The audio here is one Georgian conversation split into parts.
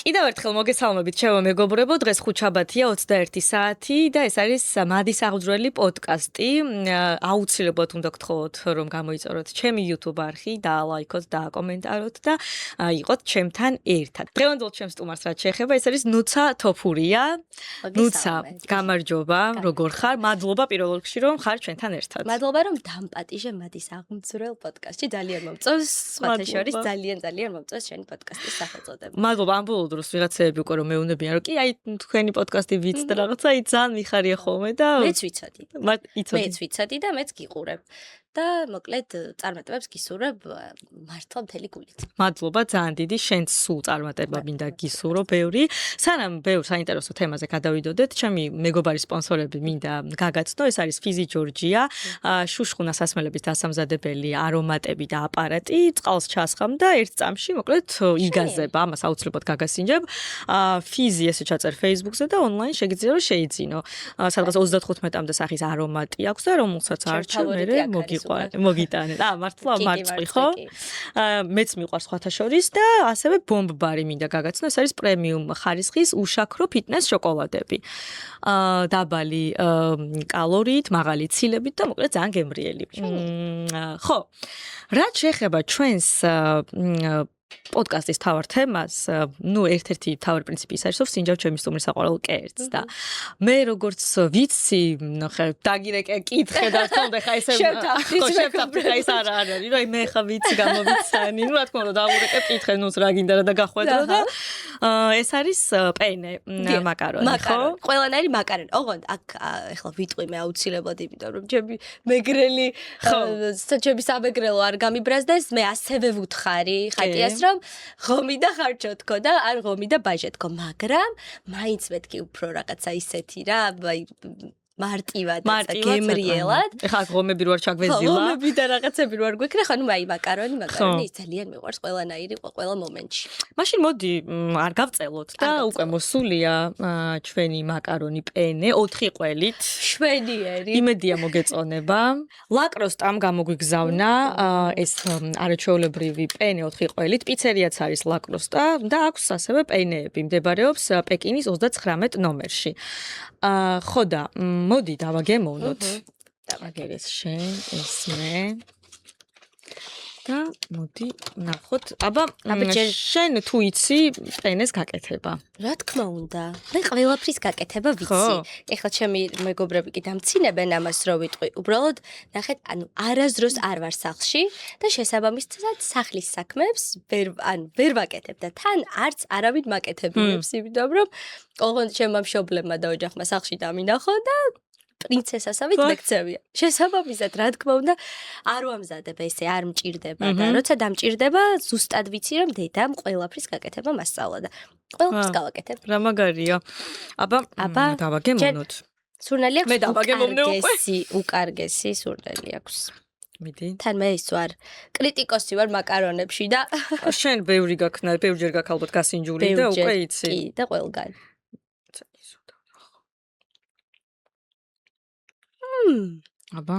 კიდევ ერთხელ მოგესალმებით ჩემო მეგობრებო, დღეს ხუთშაბათია 21 საათი და ეს არის მადის აღძვრელი პოდკასტი. აუცილებლად უნდა გთხოვოთ რომ გამოიწეროთ ჩემი YouTube არხი, დაალაიქოთ, დააკომენტაროთ და იყოთ ჩემთან ერთად. დღევანდელ ჩემს სტუმარს რაც შეეხება, ეს არის ნუცა თოფურია. ნუცა, გამარჯობა, როგორ ხარ? მადლობა პირველ რიგში რომ ხარ ჩვენთან ერთად. მადლობა რომ დამპატიჟე მადის აღძვრელ პოდკასტში, ძალიან მომწონს, სხვათა შორის ძალიან მომწონს შენი პოდკასტის სახელწოდება. მადლობა ამ ბოლო დროს ვიღაცები უკვე რომ მეუნებიან რომ კი აი თქვენი პოდკასტი ვიცით რაღაცა ძალიან მიხარია ხოლმე და მეც ვიცოდი და მეც გიყურებ და მოკლედ წარმატებებს გისურვებ მართლა მთელი გულით. მადლობა ძალიან დიდი, შენც სულ წარმატება მინდა გისურვო ბევრი. სანამ ბევრ საინტერესო თემაზე გადავიდოდეთ, ჩემი მეგობარი სპონსორები მინდა გაგაცნო, ეს არის ფიზი ჯორჯია, შუშხუნა სასმელების დასამზადებელი არომატები და აპარატი, წყალს ჩასხამ და ერთ წამში მოკლედ იგაზება, ამას აუცილებლად გაგასინჯებ. ფიზი ესე ჩაწერ Facebook-ზე და ონლაინ შეგიძლია რომ შეიძინო. სადღაც 35-მდე სახის არომატი აქვს და რომელსაც არჩევ მე მოგიტანე. მართლა მარწყი ხო? მეც მიყვარს სხვათა შორის და ასევე ბომბარი მინდა გაგაცნო, ეს არის პრემიუმ ხარისხის უშაქრო ფიტნეს შოკოლადები. დაბალი კალორიით, მაღალი ცილებით და მოკლედ ძალიან გემრიელი. ხო. რაც შეეხება ჩვენს პოდკასტის თავარ თემას, ერთ-ერთი თავარი პრინციპი ის არის, რომ სინჯავ ჩემი სტუმრის საყვარელ კერძს და მე როგორც ვიცი, დაგირეკე კითხე და თქონდა ხა ესე შევთანხმდი ხა ეს არ არის, რომ მე ხა ვიცი გამოვიცანი, რა თქმა უნდა დავურეკე კითხე, ნუ რა გინდა და გახვედრა და ეს არის პენე მაკარონი, ხო? ყველანაირი მაკარონი. ოღონდ აქ ეხლა ვიტყვი მე აუცილებლად, იმიტომ რომ ჩემი მეგრელი, ჩემი სამეგრელო არ გამიბრაზდეს, მე ასევე ვუთხარი ხატიას რომ ღომი და ხარჯო თქო და არ ღომი და ბაჟე თქო, მაგრამ მაინც მეთქი უფრო რაღაცა ისეთი რა, აი მარტივად და გემრიელად. ეხლა ღომები რო არ ჩაგვეზილა. ღომები და რაღაცები რო არ გვექნა, ხო, ნუ აი მაკარონი ის ძალიან მიყვარს ყველანაირი ყველა მომენტში. მაშინ მოდი არ გავწელოთ და უკვე მოსულია ჩვენი მაკარონი პენე 4 ყველით. შვენიერი. იმედია მოგეწონება. ლაკროსტამ გამოგვიგზავნა ეს არაჩვეულებრივი პენე 4 ყველით. პიცერიაც არის ლაკროსტა და აქვს ასევე პენეები. მდებარეობს პეკინის 39 ნომერში. ხო და მოდი დავაგემოვნოთ. დავაგერეს შენ, ეს მე. და მოდი ნახოთ. აბა შენ თუ იცი პენეს გაკეთება. რა თქმა უნდა. მე ყველაფრის გაკეთება ვიცი. ეხლა ჩემი მეგობრები კი დამცინებენ ამას რო ვიტყვი. უბრალოდ ნახეთ, არასდროს არ ვარ სახლში და შესაბამისად სახლის საქმეებს ვერ ვაკეთებ და თან არც არავინ მაკეთებინებს, იმიტომ რომ ოღონდ ჩემმა მშობლებმა და ოჯახმა სახლში დამინახო და პრინცესასავით მეკცევია. შესაბამისად, რა თქმა უნდა, არ ვამზადებ ესე, არ მჭირდება და როცა დამჭირდება, ზუსტად ვიცი რომ დედამ ყველაფრის გაკეთება მასწავლა და ყველაფერს გავაკეთებ. რა მაგარია. აბა დავაგემოვნოთ. სურნელი აქვს? მე დავაგემოვნე უკვე. უკარგესი სურნელი აქვს. მიდი. თან მე ის ვარ კრიტიკოსი ვარ მაკარონებში და შენ ბევრჯერ გაქვს ალბათ გასინჯული და უკვე იცი. კი, და ყველგან. აბა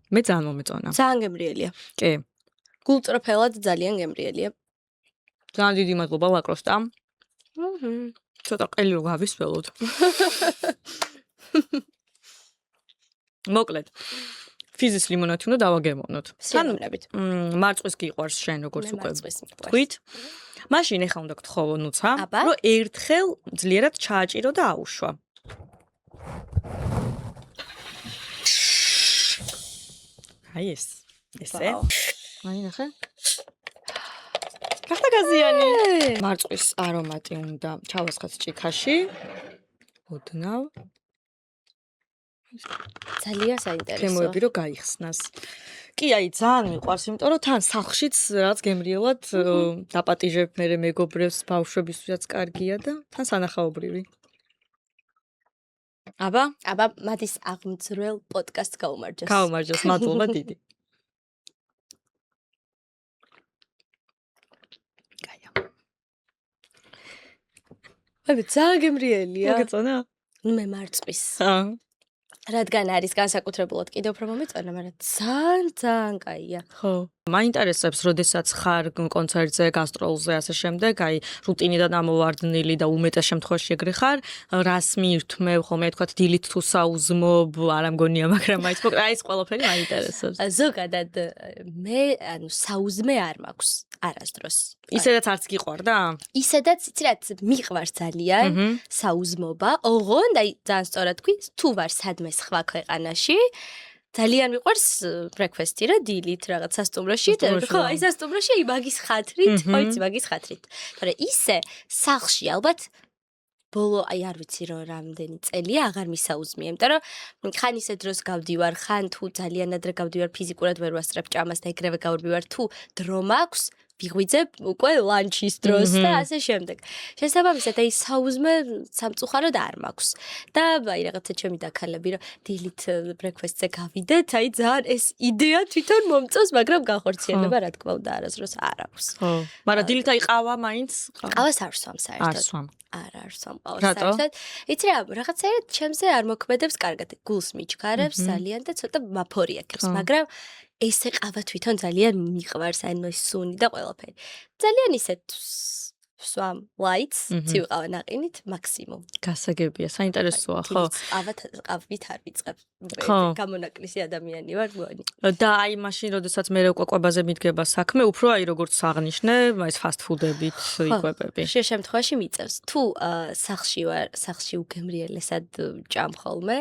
მე ძალიან მომეწონა. ძალიან გემრიელია. კი. გულწრფელად ძალიან გემრიელია. ძალიან დიდი მადლობა ლაკროსტამ. ცოტა ყელი რო გავისველოთ. მოკლედ. ფიზის ლიმონადი უნდა დავაგემოვნოთ. სანუნებით. მარწყვის გიყვარს შენ როგორც უკვე თქვით. მაშინ ეხლა უნდა გთხოვო ნუცა, რომ ერთხელ ძლიერად ჩააჭირო და აუშვა. აი ესე. აი ნახე. გახდა გაზიანი. მარწყვის არომატი უნდა ჩავასხათ ჭიქაში. ოდნავ. ძალიან საინტერესო. შემოები რომ გაიხსნას. კი, აი ძალიან მიყვარს, იმიტომ რომ თან სახლშიც რაც გემრიელად დაპატიჟებ მე მეგობრებს, ბავშვებისთვისაც კარგია და თან სანახაობრივი. აბა მადის აღძვრელ პოდკასტს გაუმარჯოს. გაუმარჯოს, მადლობა დიდი. გაია. აი, ძალიან გემრიელია. მოგეწონა? მე მარწყვის. რადგან არის განსაკუთრებულად კიდევ უფრო მომეწონა, მაგრამ ძალიან კაია. ხო. მაინტერესებს, როდესაც ხარ კონცერტზე, გასტროლზე, ასე შემდეგ, აი რუტინიდან ამოვარდნილი და უმეტეს შემთხვევაში ეგრე ხარ, რას მიირთმევ, ხოლმე თქვათ დილით თუ საუზმობ, არ ამგონია, მაგრამ აი ეს ყველაფერი მაინტერესებს. ზოგადად მე საუზმე არ მაქვს არასდროს. ისედაც არც გიყვარდა? ისედაც იცი რა მიყვარს ძალიან საუზმობა. ოღონდ აი ძალიან სწორად თქვი, თუ ვარ სადმე სხვა ქვეყანაში ძალიან მიყვარს ბრექფესტი რა დილით რაღაც სასტუმროში ხო აი სასტუმროში აი მაგის ხათრით ხო იცი მაგის ხათრით მაგრამ ისე სახლში ალბათ ბოლო აი არ ვიცი რომ რამდენი წელია აღარ მისაუზმია იმიტომ რომ ხან ისე დროს გავდივარ ხან თუ ძალიან ადრე გავდივარ ფიზიკურად ვერ ვასწრებ ჭამას და ეგრევე გავდივარ თუ დრო მაქვს ვიღვიძებ უკვე ლანჩის დროს და ასე შემდეგ. შესაბამისად, აი საუზმე სამწუხაროდ არ მაქვს. და აი რაღაცა ჩემი დაქალები რომ დილით ბრექფესტზე გავიდეთ, აი ძალიან ეს იდეა თვითონ მომწონს, მაგრამ განხორციელება რა თქმა უნდა არასდროს არ აქვს. ხო. მაგრამ დილით აი ყავა მაინც? ყავას არ სვამ საერთოდ. არ სვამ. არ სვამ ყავას საერთოდ. იცი რა, რაღაცაერად ჩემზე არ მოქმედებს კარგად. გულს მიჩქარებს ძალიან და ცოტა მაფორი აკეთებს, მაგრამ ესე ყავა თვითონ ძალიან მიყვარს, ანუ ეს სუნი და ყველაფერი. ძალიან ისეთ სვამ lights, ცივი ყავა ნაყინით მაქსიმუმ. გასაგებია, საინტერესოა, ხო? ყავით არ ვიწყებ. გამონაკლისი ადამიანი ვარ, გონი. და აი მაშინ, როდესაც მე კვაკაბაზე მიდგება საქმე, უფრო აი როგორც აღნიშნე, ეს fast food-ებით იკვებები. შე შემთხვევაში მიწევს. თუ სახლში ვარ, სახლში უგემრიელესად ჭამ ხოლმე,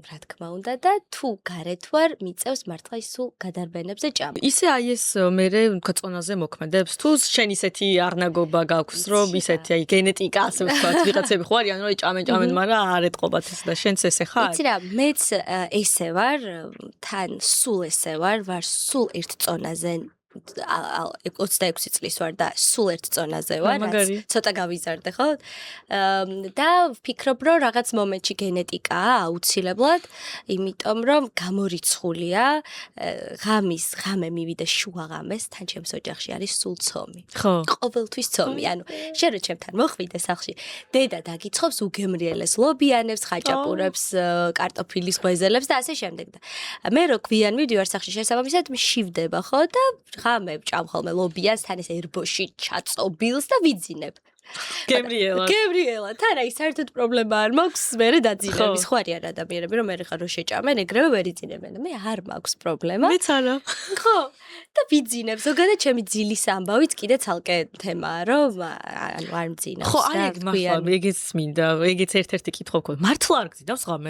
რა თქმა უნდა და თუ გარეთ ვარ, მიწევს მართლა ის სულ გადარბენებზე ჭამ. ისე აი ეს მე ქწონაზე მოქმედებს, თუ შენ ისეთი არნაგობა გაქვს, რომ ისეთი აი გენეტიკა ასე ვთქვათ, ვიღაცები ხო არიან, რომ ჭამენ, მაგრამ არ ეტყობათ ეს და შენც ესე ხარ? იცი რა, მეც ესე ვარ, თან სულ ესე ვარ სულ ერთ წონაზე 26 წლის ვარ და სულ ერთ წონაზე ვარ, ცოტა გავიზარდე, ხო? და ვფიქრობ, რომ რაღაც მომენტში გენეტიკაა აუცილებლად, იმიტომ რომ გამორიცხულია, ღამე მივიდე შუა ღამეს, თან ჩემს ოჯახში არის სულ ცომი. ხო. ყოველთვის ცომი, ანუ შენ რო ჩემთან მოხვიდე სახლში, დედა დაგიცხობს უგემრიელეს ლობიანებს, ხაჭაპურებს, კარტოფილის ღვეზელებს და ასე შემდეგ და მე რო გვიან მივდივარ სახლში შესაბამისად მშივდება, ხო და ღამე ჭამ ხოლმე ლობიას თან ეს ერბოში ჩაწობილს და ვიძინებ. გემრიელა, თან აი საერთოდ პრობლემა არ მაქვს, მე დაძინების ხო არიან ადამიანები, რომ მე ხარ რო შეჭამენ, ეგრევე ვერ იძინებენ. მე არ მაქვს პრობლემა. მეც არა. ხო, და ვიძინებ. ზოგადად ჩემი ძილის ამბავიც კიდე ცალკე თემაა, რომ ანუ არ მძინავს. ხო, აი ეგ მართლა, ეგეც მინდა, ეგეც ერთ-ერთი კითხვა გქონდა. მართლა არ გძინავს ღამე?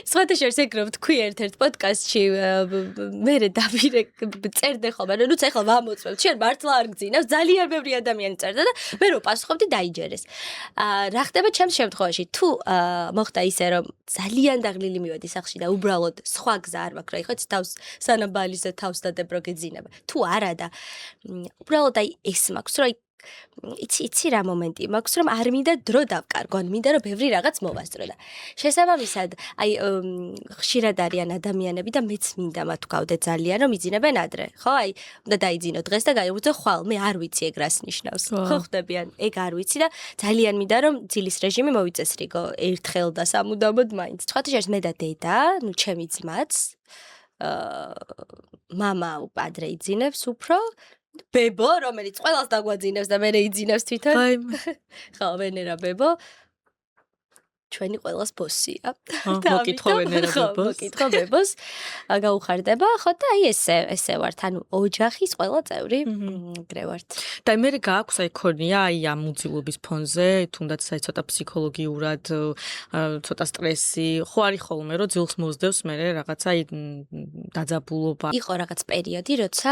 სხვათა შორის ეგ რომ თქვი ერთ-ერთ პოდკასტში მე დავირე წერდე ხოლმე, ნუ ეხლა ვამოწმებ, შენ მართლა არ გძინავს, ძალიან ბევრი ადამიანი წერდა და მე რო პასუხობდი დაიჯერეს. რა ხდება ჩემს შემთხვევაში, თუ მოხდა ისე რომ ძალიან დაღლილი მივედი სახლში და უბრალოდ სხვა გზა არ მაქვს, რა იხოც თავს სანამ ბალიზე თავს დადებ რო გეძინება. თუ არა და უბრალოდ აი ეს მაქვს, რომ იცი რა მომენტი მაქვს, რომ არ მინდა დრო დავკარგო, მინდა რომ ბევრი რაღაც მოვასწრო და შესაბამისად, აი ხშირად არიან ადამიანები და მეც მინდა მათ ვგავდე ძალიან, რომ იძინებენ ადრე, ხო? აი, უნდა დაიძინო დღეს და გაიღვიძო ხვალ, მე არ ვიცი ეგ რას ნიშნავს. ხო ხდებიან, ეგ არ ვიცი და ძალიან მინდა რომ ძილის რეჟიმი მოვიწესრიგო ერთხელ და სამუდამოდ მაინც. სხვათა შორის მე და დედა, ნუ ჩემი ძმაც, მამა ადრე იძინებს უფრო ბებო, რომელიც ყველას დაგვაძინებს და მე იძინებს თვითონ. ხო, ვენერა ბებო. ჩვენი ყველას ბოსია. მოკითხო ვენერა ბებოს. მოკითხო ბებოს. გაუხარდება, ხო და აი ესე ვართ, ანუ ოჯახის ყველა წევრი გრე ვართ. და მე გააქვს აი ქონია აი ამ უძილობის ფონზე, თუნდაც აი ცოტა ფსიქოლოგიურად, ცოტა სტრესი, ხო არის ხოლმე, რომ ძილს მოსდევს მე რაღაცა აი დაძაბულობა. იყო რაღაც პერიოდი, როცა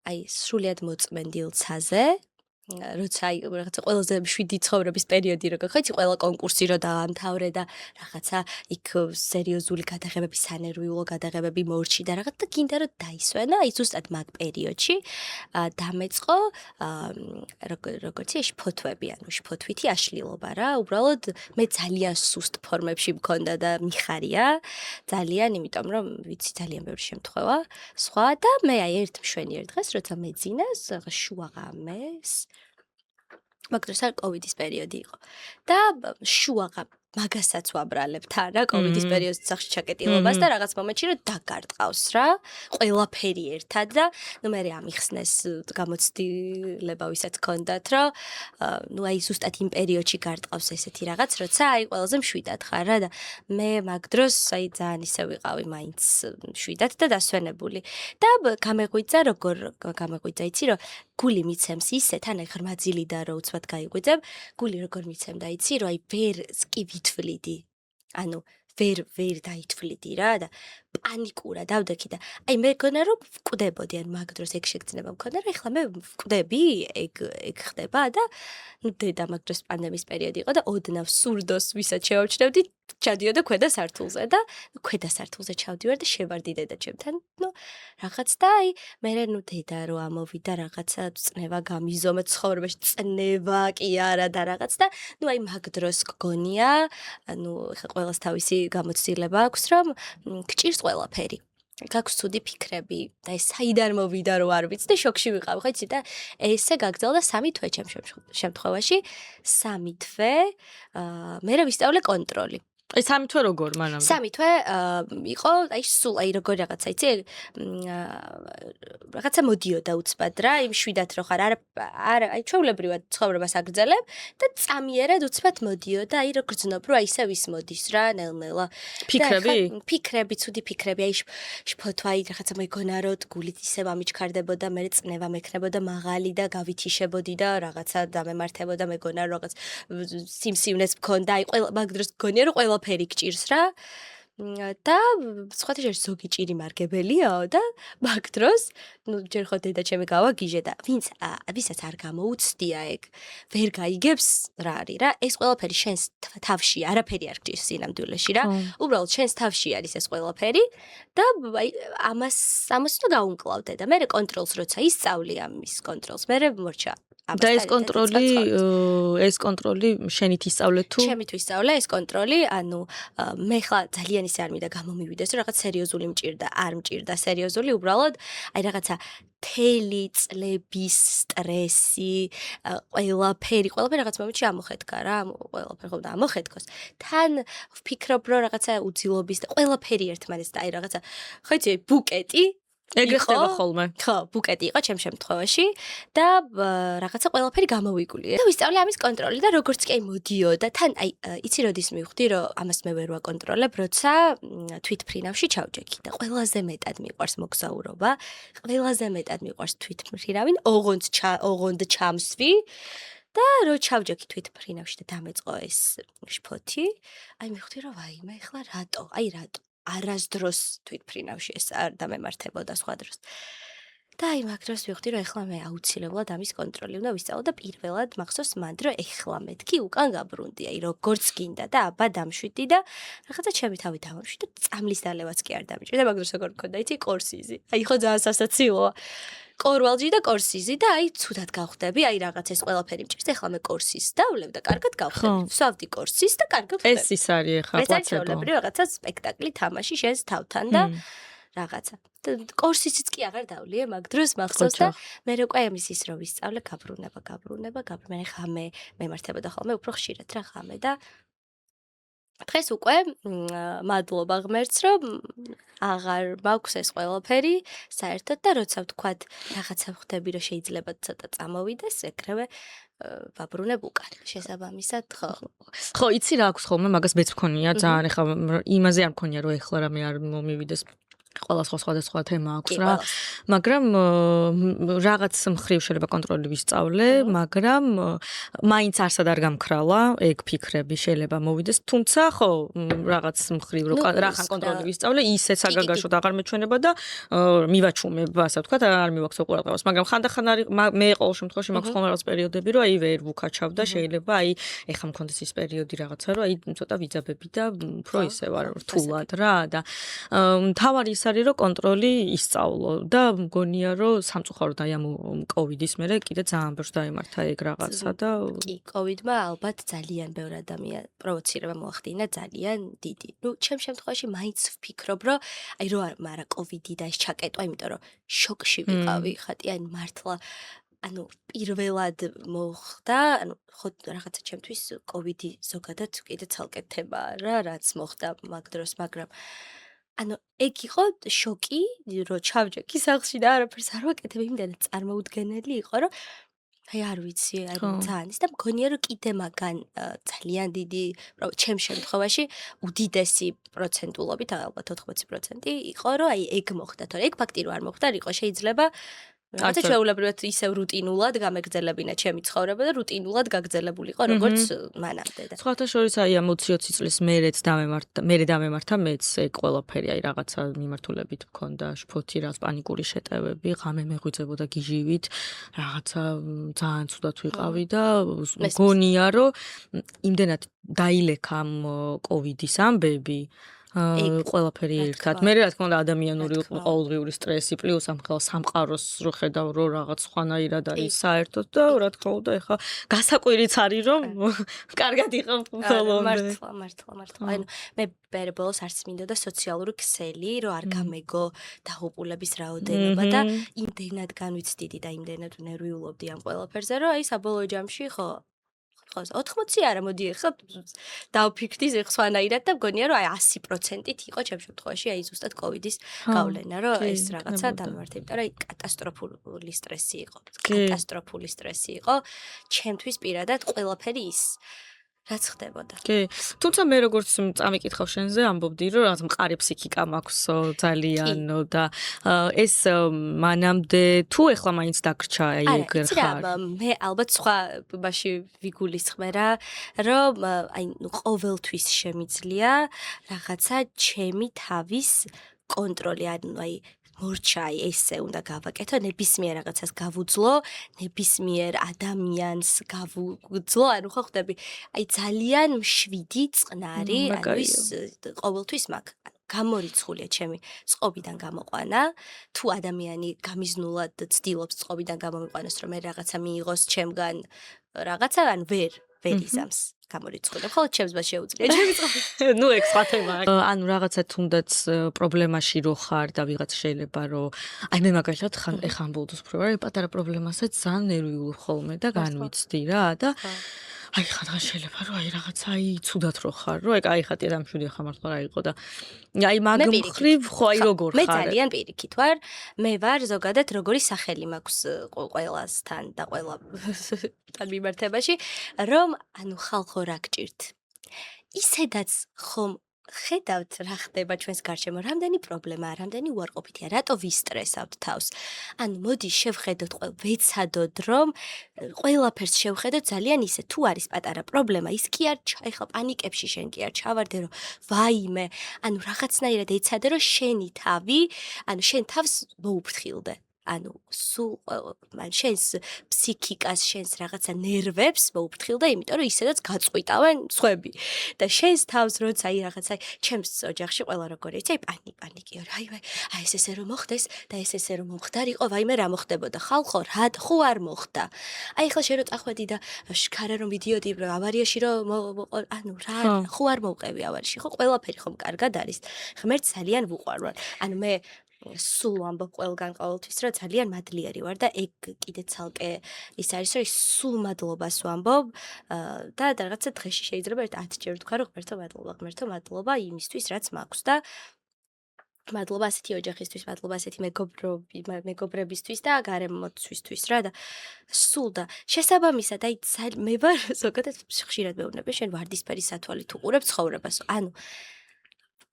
აი სრულიად მოწმენდილ ცაზე როცა აი რაღაცა ყველაზე შვიდი ცხოვრების პერიოდი რო გახიცი ყველა კონკურსი რო დაამთავრე და რაღაცა იქ სერიოზული გადაღებები, სანერვიულო გადაღებები მორჩი და რაღაც და გინდა რომ დაისვენა აი ზუსტად მაგ პერიოდში დამეწყო როგორც შფოთვები, ანუ შფოთვითი აშლილობა რა, უბრალოდ მე ძალიან სუსტ ფორმებში მქონდა და მიხარია ძალიან, იმიტომ რომ ვიცი ძალიან ბევრი შემთხვევა სხვა და მე აი ერთ მშვენიერ დღეს როცა მეძინეს შუა ღამეს მაგ დროს არ კოვიდის პერიოდი იყო და შუა მაგასაც ვაბრალებ თან რა კოვიდის პერიოდის სახში ჩაკეტილობას და რაღაც მომენტში რომ დაგარტყავს რა ყველაფერი ერთად და ნუ მე ამიხსნეს გამოცდილება ვისაც გქონდათ რომ ნუ აი ზუსტად იმ პერიოდში გარტყავს ესეთი რაღაც როცა აი ყველაზე მშვიდად ხარ რა და მე მაგ დროს აი ძალიან ისე ვიყავი მაინც მშვიდად და დასვენებული და გამეღვიძა როგორ გამეღვიძა იცი რომ გული მიცემს ისე თან აი ხრმაძილი და რო უცბად გაიღვიძებ გული როგორ მიცემდა იცი რომ აი ვერ კი ვითვლიდი ანუ ვერ დაითვლიდი რა და პანიკურად ავდექი და აი მე გქონა რომ ვკვდებოდი ან მაგ დროს ეგ შეგრძნება მქონდა რომ ეხლა მე ვკვდები ეგ ხდება და ნუ დედა მაგ დროს პანდემიის პერიოდი იყო და ოდნავ სურდოს ვისაც შევამჩნევდი ჩადიოდა ქვედა სართულზე და ქვედა სართულზე ჩავდივარ და შევარდი დედა ჩემთან ნუ რაღაც და აი მე ნუ დედა რო ამოვიდა რაღაცა წნევა გამიზომა ცხოვრებაში წნევა კი არა და რაღაც და ნუ აი მაგ დროს გგონია ანუ ეხლა ყველას თავისი გამოცდილება აქვს რომ გჭირს ყველაფერი გაქვს ცუდი ფიქრები და ეს საიდან მოვიდა რო არ ვიცი და შოქში ვიყავ ხო იცი და ესე გაგრძელდა 3 თვე ჩემ შემთხვევაში 3 თვე მე ვისწავლე კონტროლი აი 3 თვე როგორ მანამდე 3 თვე იყო აი სულ აი როგორ რაღაცა იცი რაღაცა მოდიოდა უცბად რა იმ შვიდათ რო ხარ არა აი ჩვეულებრივად ცხოვრებას აგრძელებ და წამიერად უცბად მოდიოდა აი რო გრძნობ რო აი ისევ ის მოდის რა ნელ-ნელა ფიქრები ცუდი ფიქრები აი შფოთვა აი რაღაცა მეგონა რო გულით ისევ ამიჩქარდებოდა მე წნევა მექნებოდა მაღალი და გავითიშებოდი და რაღაცა დამემართებოდა მეგონა რო რაღაც სიმსივნეს მქონდა აი ყველა მაგ დროს გონია რომ ყველაფერი გჭირს რა და სხვათა შორის ზოგი ჭირი მარგებელიაო და მაგ დროს ნუ ჯერ ხო დედა ჩემი გავაგიჟე და ვისაც არ გამოუცდია ეგ ვერ გაიგებს რა არის რა ეს ყველაფერი შენს თავში არაფერი არ გჭირს სინამდვილეში რა უბრალოდ შენს თავში არის ეს ყველაფერი და აი ამას უნდა გაუმკლავდე და მე კონტროლს როცა ისწავლი ამის კონტროლს მე მორჩა და ეს კონტროლი შენით ისწავლე თუ? ჩემით ვისწავლე ეს კონტროლი, ანუ მე ხლა ძალიან ისე არ მინდა გამომივიდეს, რომ რაღაც სერიოზული მჭირდა, არ მჭირდა სერიოზული, უბრალოდ აი რაღაცა თელი წლების სტრესი, ყველაფერი რაღაც მომენტში ამოხეთქა რა, ყველაფერი ხომ და ამოხეთქოს. თან ვფიქრობ, რომ რაღაცა უძილობის და ყველაფერი ერთმანეთს და აი რაღაცა ხო იცი, ბუკეტი ეგრე ხდება ხოლმე. ხო, ბუკეტი იყო ჩემ შემთხვევაში და რაღაცა ყველაფერი გამოვიგულია. და ვისწავლე ამის კონტროლი და როგორც კი მოდიოდა, თან აი იცი როდის მივხვდი, რომ ამას მე ვერ ვაკონტროლებ, როცა თვითმფრინავში ჩავჯექი და ყველაზე მეტად მიყვარს მოგზაურობა, ყველაზე მეტად მიყვარს თვითმფრინავი, ოღონდ ჩამსვი და რო ჩავჯექი თვითმფრინავში და დამეწყო ეს შფოთი, აი მივხვდი, რომ ვაიმე, ეხლა რატო? არასდროს თვითმფრინავში ეს არ დამემართებოდა სხვა დროს. და აი მაგ დროს ვიხდი რომ ეხლა მე აუცილებლად ამის კონტროლი უნდა ვისწავლო და პირველად მახსოვს მანდ რომ ეხლა მეთქი უკან გაბრუნდი აი როგორც გინდა და აბა დამშვიდი და რაღაცა ჩემი თავი დამშვიდი და წამლის დალევაც კი არ დამჭირდა მაგ დროს როგორ მქონდა იცი კორსიზი აი ხო ძალიან სასაცილოა კორვალჯი და კორსიზი და აი ცუდად გავხდები აი რაღაც ეს ყველაფერი მჭირს ეხლა მე კორსის დავვლებ და კარგად გავხდები ვსვავდი კორსის და კარგად ხდები ეს ის არის ეხლა პლაცებო რაღაცა სპექტაკლი თამაში შენს თავთან და რაღაცა კორსისიც კი აღარ დავლიე მაგ დროს მახსოვს და მე უკვე ამის ის რომ ვისწავლე გაბრუნება მე ხამე მემართებოდა ხოლმე უფრო ხშირად რა ხამე და დღეს უკვე მადლობა ღმერთს რომ აღარ მაქვს ეს ყველაფერი საერთოდ და როცა ვთქვათ რაღაცა ვხდები რომ შეიძლება ცოტა წამოვიდეს ეგრევე ვაბრუნებ უკან შესაბამისად ხო იცი რა აქვს ხოლმე მაგას მეც მქონია ძალიან ეხლა იმაზე არ მქონია რომ ეხლა რამე არ მომივიდეს ყველა სხვა თემა აქვს რა მაგრამ რაღაც მხრივ შეიძლება კონტროლი ვისწავლე მაგრამ მაინც არსად არ გამქრალა ეგ ფიქრები შეიძლება მოვიდეს თუმცა ხო რაღაც მხრივ რო რახან კონტროლი ვისწავლე ისე საგაგაშოდ აღარ მეჩვენება და მივაჩუმებ ასე ვთქვათ არ მივაქვს უყურადღებას მაგრამ ხანდახან არის მე ყოველ შემთხვევაში მაქვს ხოლმე რაღაც პერიოდები რომ აი ვერ ვუქაჩავ და შეიძლება აი ეხა მქონდეს ის პერიოდი რაღაცა რომ აი ცოტა ვიძაბები და უფრო ისე ვარ რთულად რა და თავარი არის რომ კონტროლი ისწავლო და მგონია რომ სამწუხაროდ აი ამ კოვიდის მერე კიდე ძალიან ბევრს დაემართა ეგ რაღაცა და კი კოვიდმა ალბათ ძალიან ბევრ ადამიანს პროვოცირება მოახდინა ძალიან დიდი. ნუ ჩემ შემთხვევაში მაინც ვფიქრობ რომ აი რო არა კოვიდი და ეს ჩაკეტვა იმიტომ რომ შოკში ვიყავი ხატი აი მართლა ანუ პირველად მოხდა, ანუ ხო რაღაცა ჩემთვის კოვიდი ზოგადად კიდე ცალკე თემაა რა, რაც მოხდა მაგ დროს, მაგრამ ანუ ეგ იყო შოკი, რომ ჩავჯექი სახლში და არაფერს არ ვაკეთებ, იმდენად წარმოუდგენელი იყო, რომ აი არ ვიცი, აი ძალიან ის და მგონია რომ კიდე მაგან ძალიან დიდი, ჩემ შემთხვევაში უდიდესი პროცენტულობით, ალბათ 80% იყო, რომ აი ეგ მოხდა, თორე ეგ ფაქტი რომ არ მოხდა, იყო შეიძლება რაღაცა ჩვეულებრივად ისევ რუტინულად გამეგრძელებინა ჩემი ცხოვრება და რუტინულად გაგრძელებულიყო როგორც მანამდე და სხვათა შორის აი ამ 20 წლის მერეც დამემართა მეც ეგ ყველაფერი აი რაღაცა მიმართულებით მქონდა შფოთი რაც პანიკური შეტევები ღამე მეღვიძებოდა გიჟივით რაღაცა ძალიან ცუდად ვიყავი და მგონია რომ იმდენად დაილექა ამ კოვიდის ამბები ყველაფერი ერთად. მე რა თქმა უნდა ადამიანური ყოველდღიური სტრესი პლუს ამ ხელს სამყაროს რო ხედავ რომ რაღაც სხვანაირად არის საერთოდ და რა თქმა უნდა ეხა გასაკვირიც არის რომ კარგად იყავ ბოლომდე. მართლა. ანუ მე ბოლოს არც მინდოდა სოციალური ქსელი რომ არ გამეგო დაღუპულების რაოდენობა და იმდენად განვიცდიდი და იმდენად ნერვიულობდი ამ ყველაფერზე რომ აი საბოლოო ჯამში ხო 80 არა მოდი ახლა დავფიქრდი სხვანაირად და მგონია რომ აი 100%-ით იყო ჩემ შემთხვევაში აი ზუსტად კოვიდის გავლენა რომ ეს რაღაცა დამემართა იმიტომ რომ აი კატასტროფული სტრესი იყო ჩემთვის პირადად ყველაფერი ის რაც ხდებოდა. კი. თუმცა მე როგორც წამიკითხავ შენზე ამბობდი რომ რაღაც მყარი ფსიქიკა მაქვს ძალიან და ეს მანამდე თუ ეხლა მაინც დაგრჩა აი ეგ ხარ. მე ალბათ სხვა ბაში ვიგულისხმე რა რომ აი ყოველთვის შემიძლია რაღაცა ჩემი თავის კონტროლი ანუ აი მორჩა ესე უნდა გავაკეთო ნებისმიერ რაღაცას გავუძლო ნებისმიერ ადამიანს გავუძლო ანუ ხო ხდები აი ძალიან მშვიდი წყნარი ანუ ის ყოველთვის მაგ გამორიცხულია ჩემი წყობიდან გამოყვანა თუ ადამიანი გამიზნულად ცდილობს წყობიდან გამომიყვანოს რომ მე რაღაცა მიიღოს ჩემგან რაღაცა ან ვერ იზამს გამორიცხული. ხოლო ჩემს მას შეუძლია ჩემი წყობა. ნუ ეგ სხვა თემაა. ანუ რაღაცა თუნდაც პრობლემაში რო ხარ და ვიღაც შეიძლება რომ აი მე მაგალითად ეხა ამბობდოს უფრო რა პატარა პრობლემასაც ძალიან ნერვიულ ხოლმე და განვიცდი რა და აი ხან შეიძლება რომ აი რაღაცა აი ცუდად რო ხარ რომ აი ხათი და მშვიდი ხარ მართლა რა იყო და აი მაგ მხრივ ხო აი როგორ ხარ მე ძალიან პირიქით ვარ მე ვარ ზოგადად როგორი სახელი მაქვს ყველასთან და ყველა თან მიმართებაში რომ ანუ ხალხო რა გჭირთ ისედაც ხომ ხედავთ რა ხდება ჩვენს გარშემო რამდენი პრობლემაა რამდენი უარყოფითია რატო ვისტრესავთ თავს ანუ მოდი შევხედოთ ვეცადოთ რომ ყველაფერს შევხედოთ ძალიან ისე თუ არის პატარა პრობლემა ის კი არ ეხლა პანიკებში შენ კი არ ჩავარდე რომ ვაიმე ანუ რაღაცნაირად ეცადე რომ შენი თავი ანუ შენ თავს მოუფრთხილდე ანუ სულ შენს ფსიქიკას, შენს რაღაცა ნერვებს მოუფრთხილდა, იმიტომ რომ ისედაც გაწყვიტავენ სხვები. და შენს თავს როცა აი რაღაცა ჩემს ოჯახში ყველა როგორი იცი, აი პანიკიო რა, აი ეს ესე რომ მოხდეს და ეს ესე რომ მომხდარიყო, ვაიმე რა მოხდებოდა ხალხო, რა ხო არ მოხდა. აი ახლა შენ რო წახვედი და შქარა რომ ვიდიოდი ავარიაში რომ ანუ რა ხო არ მოვყევი ავარიაში, ხო ყველაფერი ხომ კარგად არის. ღმერთს ძალიან ვუყვარვარ. ანუ მე სულ ამბობ ყველგან ყოველთვის რომ ძალიან მადლიერი ვარ და ეგ კიდე ცალკე ის არის რომ სულ მადლობას ვამბობ და რაღაცა დღეში შეიძლება 10 ჯერ ვთქვა რომ ღმერთო მადლობა იმისთვის რაც მაქვს და მადლობა ასეთი ოჯახისთვის მადლობა ასეთი მეგობრებისთვის და გარემოცვისთვის რა და სულ და შესაბამისად აი მე ვარ ზოგადად ხშირად მეუბნები შენ ვარდისფერი სათვალით უყურებ ცხოვრებას ანუ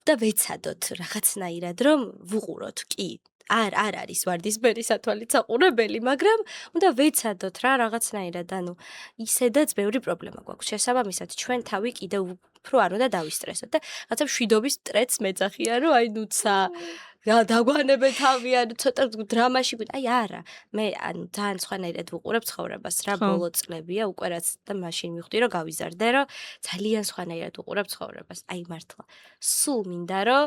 და ვეცადოთ რაღაცნაირად რომ ვუყუროთ კი არ არის ვარდისფერი სათვალით საყურებელი მაგრამ უნდა ვეცადოთ რა რაღაცნაირად ანუ ისედაც ბევრი პრობლემა გვაქვს შესაბამისად ჩვენ თავი კიდევ უფრო არ უნდა დავისტრესოთ და რაღაცა მშვიდობის სტრესს მეძახია რომ აი ნუცა რა დაგვანებე თავი ან ცოტა დრამაში აი არა მე ანუ ძალიან სხვანაირად ვუყურებ ცხოვრებას რა ბოლო წლებია უკვე რაც და მაშინ მივხვდი რომ გავიზარდე რომ ძალიან სხვანაირად ვუყურებ ცხოვრებას აი მართლა სულ მინდა რომ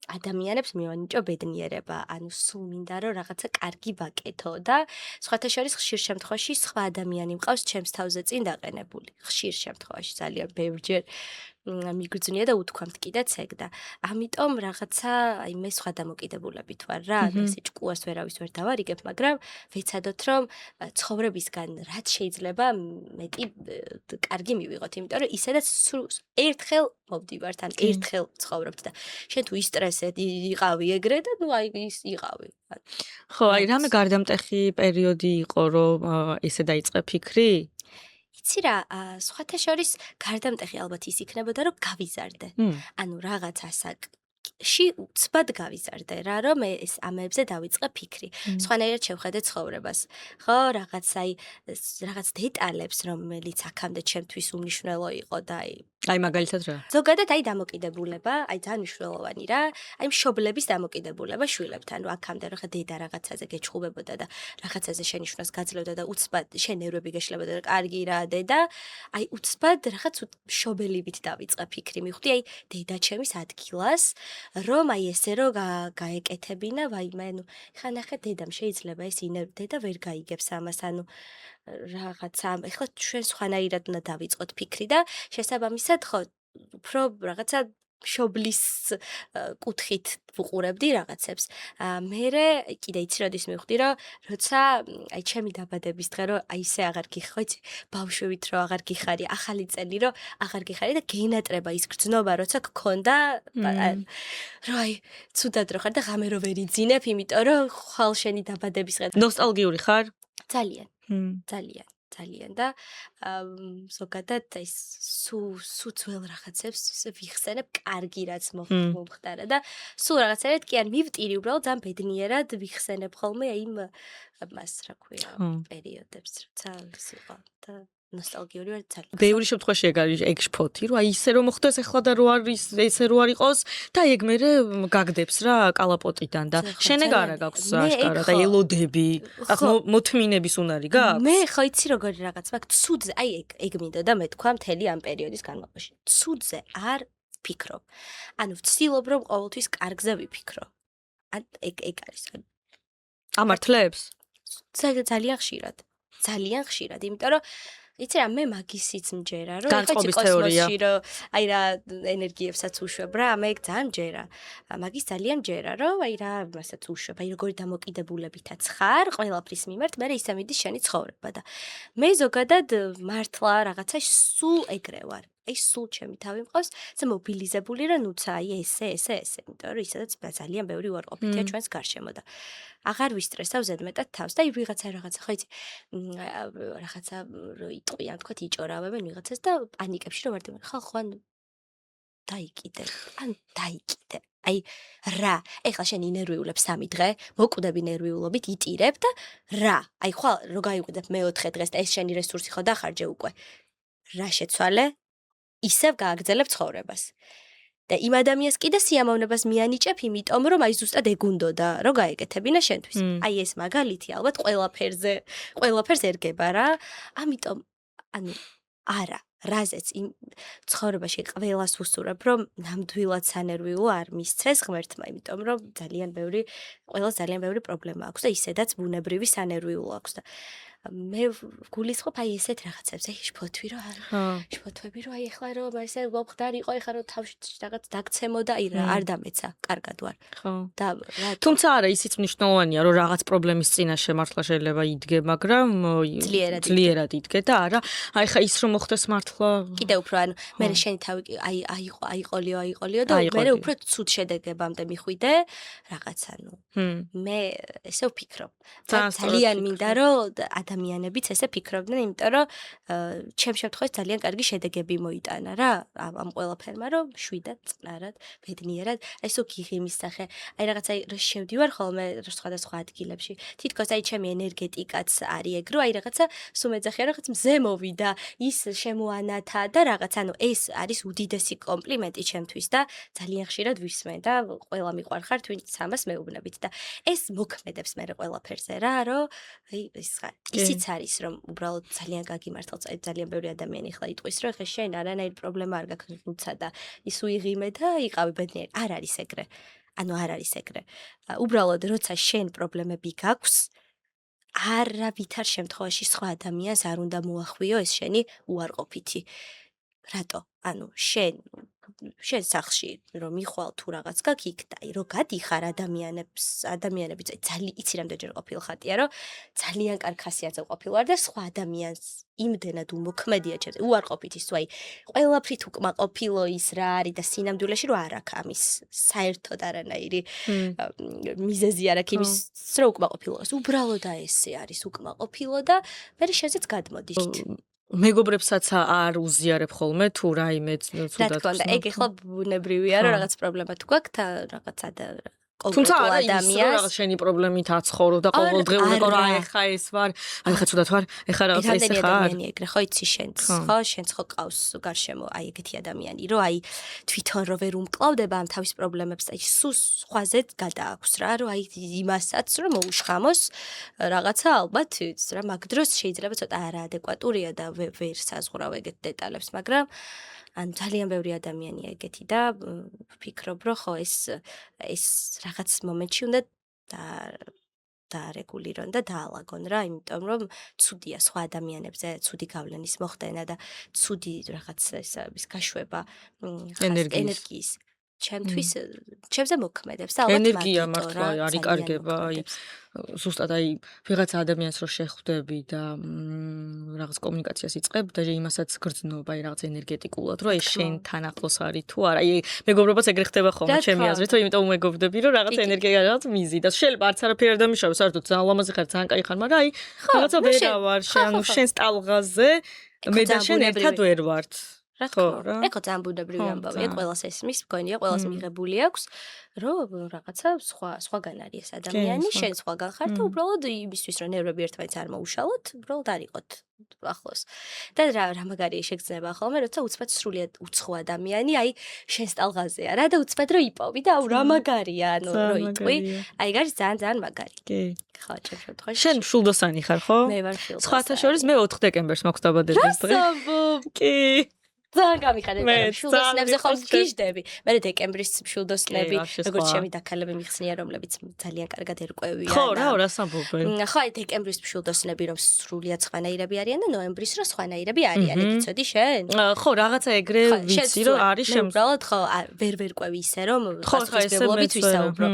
ადამიანებს მივანიჭო ბედნიერება ანუ სულ მინდა რომ რაღაცა კარგი ვაკეთო და სხვათა შორის ხშირ შემთხვევაში სხვა ადამიანი მყავს ჩემს თავზე წინ დაყენებული ხშირ შემთხვევაში ძალიან ბევრჯერ მიგრძნია და უთქვამთ კიდეც ეგ და ამიტომ რაღაცა აი მე სხვა დამოკიდებულებით ვარ რა ესე ჭკუას ვერავის ვერ დავარიგებ მაგრამ ვეცადოთ რომ ცხოვრებისგან რაც შეიძლება მეტი კარგი მივიღოთ იმიტომ რომ ისედაც ერთხელ მოვდივართ ან ერთხელ ცხოვრობთ და შენ თუ ისტრესეთ იყავი ეგრე და ნუ აი ის იყავი ხო აი რამე გარდამტეხი პერიოდი იყო რომ ესე დაიწყე ფიქრი იცი რა, სხვათა შორის გარდამტეხი ალბათ ის იქნებოდა, რომ გავიზარდე. ანუ რაღაც ასაკში უცბად გავიზარდე რა, რომ ეს ამებზე დავიწყე ფიქრი. სხვანაირად შევხედე ცხოვრებას. ხო, რაღაც დეტალებს, რომელიც აქამდე ჩემთვის უმნიშვნელო იყო და აი მაგალითად რა. ზოგადად აი დამოკიდებულება, აი ძალიან მნიშვნელოვანი რა. აი მშობლების დამოკიდებულება შვილებთან, რომ აქამდე რა დედა რაღაცაზე გეჩხუბებოდა და რაღაცაზე შენიშვნას გაძლევდა და უცბად შენ ნერვები გეშლებოდა და კარგი რა დედა. აი უცბად რაღაც მშობელივით დავიწყე ფიქრი. მივხვდი აი დედა ჩემის ადგილას, რომ აი ესე რომ გაეკეთებინა, ვაიმე, ნუ ხა ნახე დედამ შეიძლება ეს დედა ვერ გაიგებს ამას, ანუ რაღაცა ეხლა ჩვენ სხვანაირად უნდა დავიწყოთ ფიქრი და შესაბამისად ხო უფრო რაღაცა მშობლის კუთხით ვუყურებდი რაღაცებს. მერე კიდე იცი როდის მივხვდი რომ როცა აი ჩემი დაბადების დღე რომ აი ისე აღარ გიხარ, იცი ბავშვებით რომ აღარ გიხარი, ახალი წელი რომ აღარ გიხარი და გეინატრება ის გრძნობა როცა გქონდა რომ აი ცუდად რო ხარ და ღამე რო ვერ იძინებ, იმიტომ რომ ხვალ შენი დაბადების დღე ნოსტალგიური ხარ? ძალიან და ზოგადად ეს სულ ძველ რაღაცებს ვიხსენებ კარგი რაც მომხდარა და სულ რაღაცერად კი არ მივტირი უბრალოდ ძალიან ბედნიერად ვიხსენებ ხოლმე იმ მას რა ქვია პერიოდებს როცა ის იყო და ნოსტალგიური ვარ ძალიან. ბევრი შემთხვევაში ეგ შფოთი, რომ აი ისე რომ მოხდეს ახლა და რო არის ესე რო არ იყოს და ეგ მერე გაგდებს რა კალაპოტიდან და შენ ეგ არა გაქვს აშკარად და ელოდები, აქ მოთმინების უნარი გაქვს? მე ხო იცი როგორი რაღაც მაქვს, ცუდზე, აი ეგ მინდოდა და მე თქვა მთელი ამ პერიოდის განმავლობაში. ცუდზე არ ვფიქრობ. ანუ ვცდილობ რომ ყოველთვის კარგზე ვიფიქრო. ან ეგ არის. ამართლებს? ძალიან ხშირად, იმიტომ რომ იცი რა მე მაგისიც მჯერა რომ განწყობის თეორია რომ აი რა ენერგიებსაც უშვებ რა მე ეგ ძალიან მჯერა მაგის ძალიან მჯერა რომ აი რა მასაც უშვებ აი როგორი დამოკიდებულებითაც ხარ ყველაფრის მიმართ მე ისე მიდის შენი ცხოვრება და მე ზოგადად მართლა რაღაცა სულ ეგრე ვარ აი სულ ჩემი თავი მყავს ეს მობილიზებული რა ნუცა აი ესე იმიტომ რომ ისედაც ძალიან ბევრი უარყოფითია ჩვენს გარშემო და აღარ ვისტრესავ ზედმეტად თავს და რაღაცა ხო იცი რაღაცა რო იტყვიან თქო იჭორავებენ ვიღაცას და პანიკებში რო ვარდი ხალხო ან დაიკიდე აი რა ეხლა შენ ინერვიულებ 3 დღე მოკვდები ნერვიულობით იტირებ და რა აი ხვალ რო გაიყვიდებ მე-4 დღეს და ეს შენი რესურსი ხო დახარჯე უკვე რა შეცვალე ისევ გააგრძელებ ცხოვრებას და იმ ადამიანს კიდე სიამოვნებას მიანიჭებ, იმიტომ რომ აი ზუსტად ეგ უნდოდა, რომ გაეკეთებინა შენთვის. აი ეს მაგალითი ალბათ ყველაფერს ერგება რა. ამიტომ ანუ არა, რაზეც იმ ცხოვრებაში ყველას ვუსურებ, რომ ნამდვილად სანერვიულო არ მისცეს ღმერთმა, იმიტომ რომ ყველას ძალიან ბევრი პრობლემა აქვს და ისედაც ბუნებრივი სანერვიულო აქვს და მე გულისხმობ აი ესეთ რაღაცებს, აი შფოთვი რომ შფოთვები რომ აი ეხლა რომ ესე მომხდარიყო, ეხლა რომ თავში რაღაც დაგცემო და აი რა არ დამეცა, კარგად ვარ. ხო. და თუმცა არა, ისიც მნიშვნელოვანია, რომ რაღაც პრობლემის წინაშე მართლა შეიძლება იდგე, მაგრამ ძლიერად იდგე და არა, აი ხა ის რომ მოხდეს მართლა. კიდე უფრო ანუ მე შენი თავი აიყოლიო და მე უფრო ცუდ შედეგებამდე მიხვიდე რაღაცა ნუ. მე ესე ვფიქრობ. ძალიან მინდა რომ ადამიანებიც ესე ფიქრობდნენ, იმიტომ რომ ჩემ შემთხვევაში ძალიან კარგი შედეგები მოიტანა რა ამ ყველაფერმა, რომ შვიდად, წყნარად, ბედნიერად, ესო გიღიმის სახე. აი რაღაცა შევდივარ ხოლმე სხვადასხვა ადგილებში. თითქოს აი ჩემი ენერგეტიკაც არის ეგ, რომ აი რაღაცა სულ მეძახია რაღაც მზე მოვიდა, ის შემოანათა და რაღაც, ანუ ეს არის უდიდესი კომპლიმენტი ჩემთვის და ძალიან ხშირად ვისმენ და ყველა მიყვარხართ, ვინც ამას მეუბნებით და ეს მოქმედებს მე ყველაფერზე რა, რომ აი ეს ისიც არის რომ უბრალოდ ძალიან გაგიმართალ ძალიან ბევრი ადამიანი ხლა იტყვის რომ ხე შენ არანაირი პრობლემა არ გაქვს უცა და ის უიღიმე და იყავი ბედნიერი არ არის ეგრე ანუ არ არის ეგრე უბრალოდ როცა შენ პრობლემები გაქვს არავითარ შემთხვევაში სხვა ადამიანს არ უნდა მოახვიო ეს შენი უარყოფითი რატო? ანუ შენ სახლში რომ მიხვალ თუ რაღაც გაქვს იქ და რომ გადიხარ ადამიანები ძალიან იცი რამდენჯერ ყოფილ ხატია რომ ძალიან კარგ ხასიათზე ყოფილ ვარ და სხვა ადამიანს იმდენად უმოქმედია ჩემს უარყოფით ის აი ყველაფრით უკმაყოფილო ის რა არის და სინამდვილეში რომ არ აქვს ამის საერთოდ არანაირი მიზეზი არ აქვს იმის რომ უკმაყოფილოს უბრალოდ ესე არის უკმაყოფილო და მე შეზეც გადმოდის მეგობრებსაც არ უზიარებ ხოლმე თუ რაიმე ცუდად რა თქმა უნდა ეგ ახლა ბუნებრივია რომ რაღაც პრობლემა თუ გაქვს და რაღაცა და თუმცა არა ის რომ რაღაც შენი პრობლემით აცხოვრო და ყოველდღიურად რა ეხა ეს ვარ აი ხა ცუდად ვარ ეხა რაღაც ეს ხარ ადამიანი ეგრე ხო იცი შენც ხო ყავს გარშემო აი ეგეთი ადამიანი რომ აი თვითონ რო ვერ უმკლავდება ამ თავის პრობლემებს აი სუს სხვაზე გადააქვს რა რომ აი იმასაც რომ მოუშხამოს რაღაცა ალბათ რა მაგ დროს შეიძლება ცოტა არაადეკვატურია და ვერ საზღვრავ ეგეთ დეტალებს მაგრამ ან ძალიან ბევრი ადამიანია ეგეთი და ვფიქრობ რომ ხო ეს რაღაც მომენტში უნდა დაარეგულირონ და დაალაგონ რა იმიტომ რომ ცუდია სხვა ადამიანებზე ცუდი გავლენის მოხდენა და ცუდი რაღაც ის გაშვება ენერგიის ჩემზე მოქმედებს და ალბათ ენერგია მართლა არ იკარგება აი ზუსტად აი ვიღაცა ადამიანს რო შეხვდები და რაღაც კომუნიკაციას იწყებ და იმასაც გრძნობა აი რაღაც ენერგეტიკულად რომ აი შენთან ახლოს არის თუ არა აი მეგობრობაც ეგრე ხდება ხოლმე ჩემი აზრით რომ იმიტომ უმეგობრდები რომ რაღაც ენერგია რაღაც მიზი და შეიძლება არც არაფერი არ დამიშავე საერთოდ ძალიან ლამაზი ხარ ძალიან კაი ხარ მაგრამ აი რაღაცა ვერა ვარ ანუ შენს ტალღაზე მე და შენ ერთად ვერ ვართ რა თქმა უნდა ეხო ძალიან ბუნებრივი ამბავია ყველას ესმის მგონია ყველას მიღებული აქვს რომ რაღაცა სხვაგან არის ეს ადამიანი შენ სხვაგან ხარ და უბრალოდ იმისთვის რომ ნერვები ერთმანეთს არ მოუშალოთ უბრალოდ არ იყოთ ახლოს და რა მაგარია შეგრძნება ხოლმე როცა უცბად სრულიად უცხო ადამიანი აი შენს ტალღაზეა რა და უცბად რო იპოვი და აუ რა მაგარია ანუ რო იტყვი აი გარის ძალიან მაგარი კი ხო შემთხვევაში შენ შულდოსანი ხარ ხო მე ვარ შულდოსანი სხვათა შორის მე 4 დეკემბერს მაქვს დაბადების დღე კი ძალიან გამიხარებ შულდოსნებზე ხოლმე გიждები მე დეკემბრის შულდოსნები როგორც ჩემი დაქალები მიხსნია რომლებიც ძალიან კარგად ერკვევიან ხო რა რას ამბობენ ხო აი დეკემბრის შულდოსნები რომ სრულიად სხვანაირები არიან და ნოემბრის რომ სხვანაირები არიან ეგ იცოდი შენ ხო რაღაცა ეგრე ვიცი რომ არის უბრალოდ ხო ვერ ყვევი ისე რომ პასუხისმგებლობით ვისაუბრო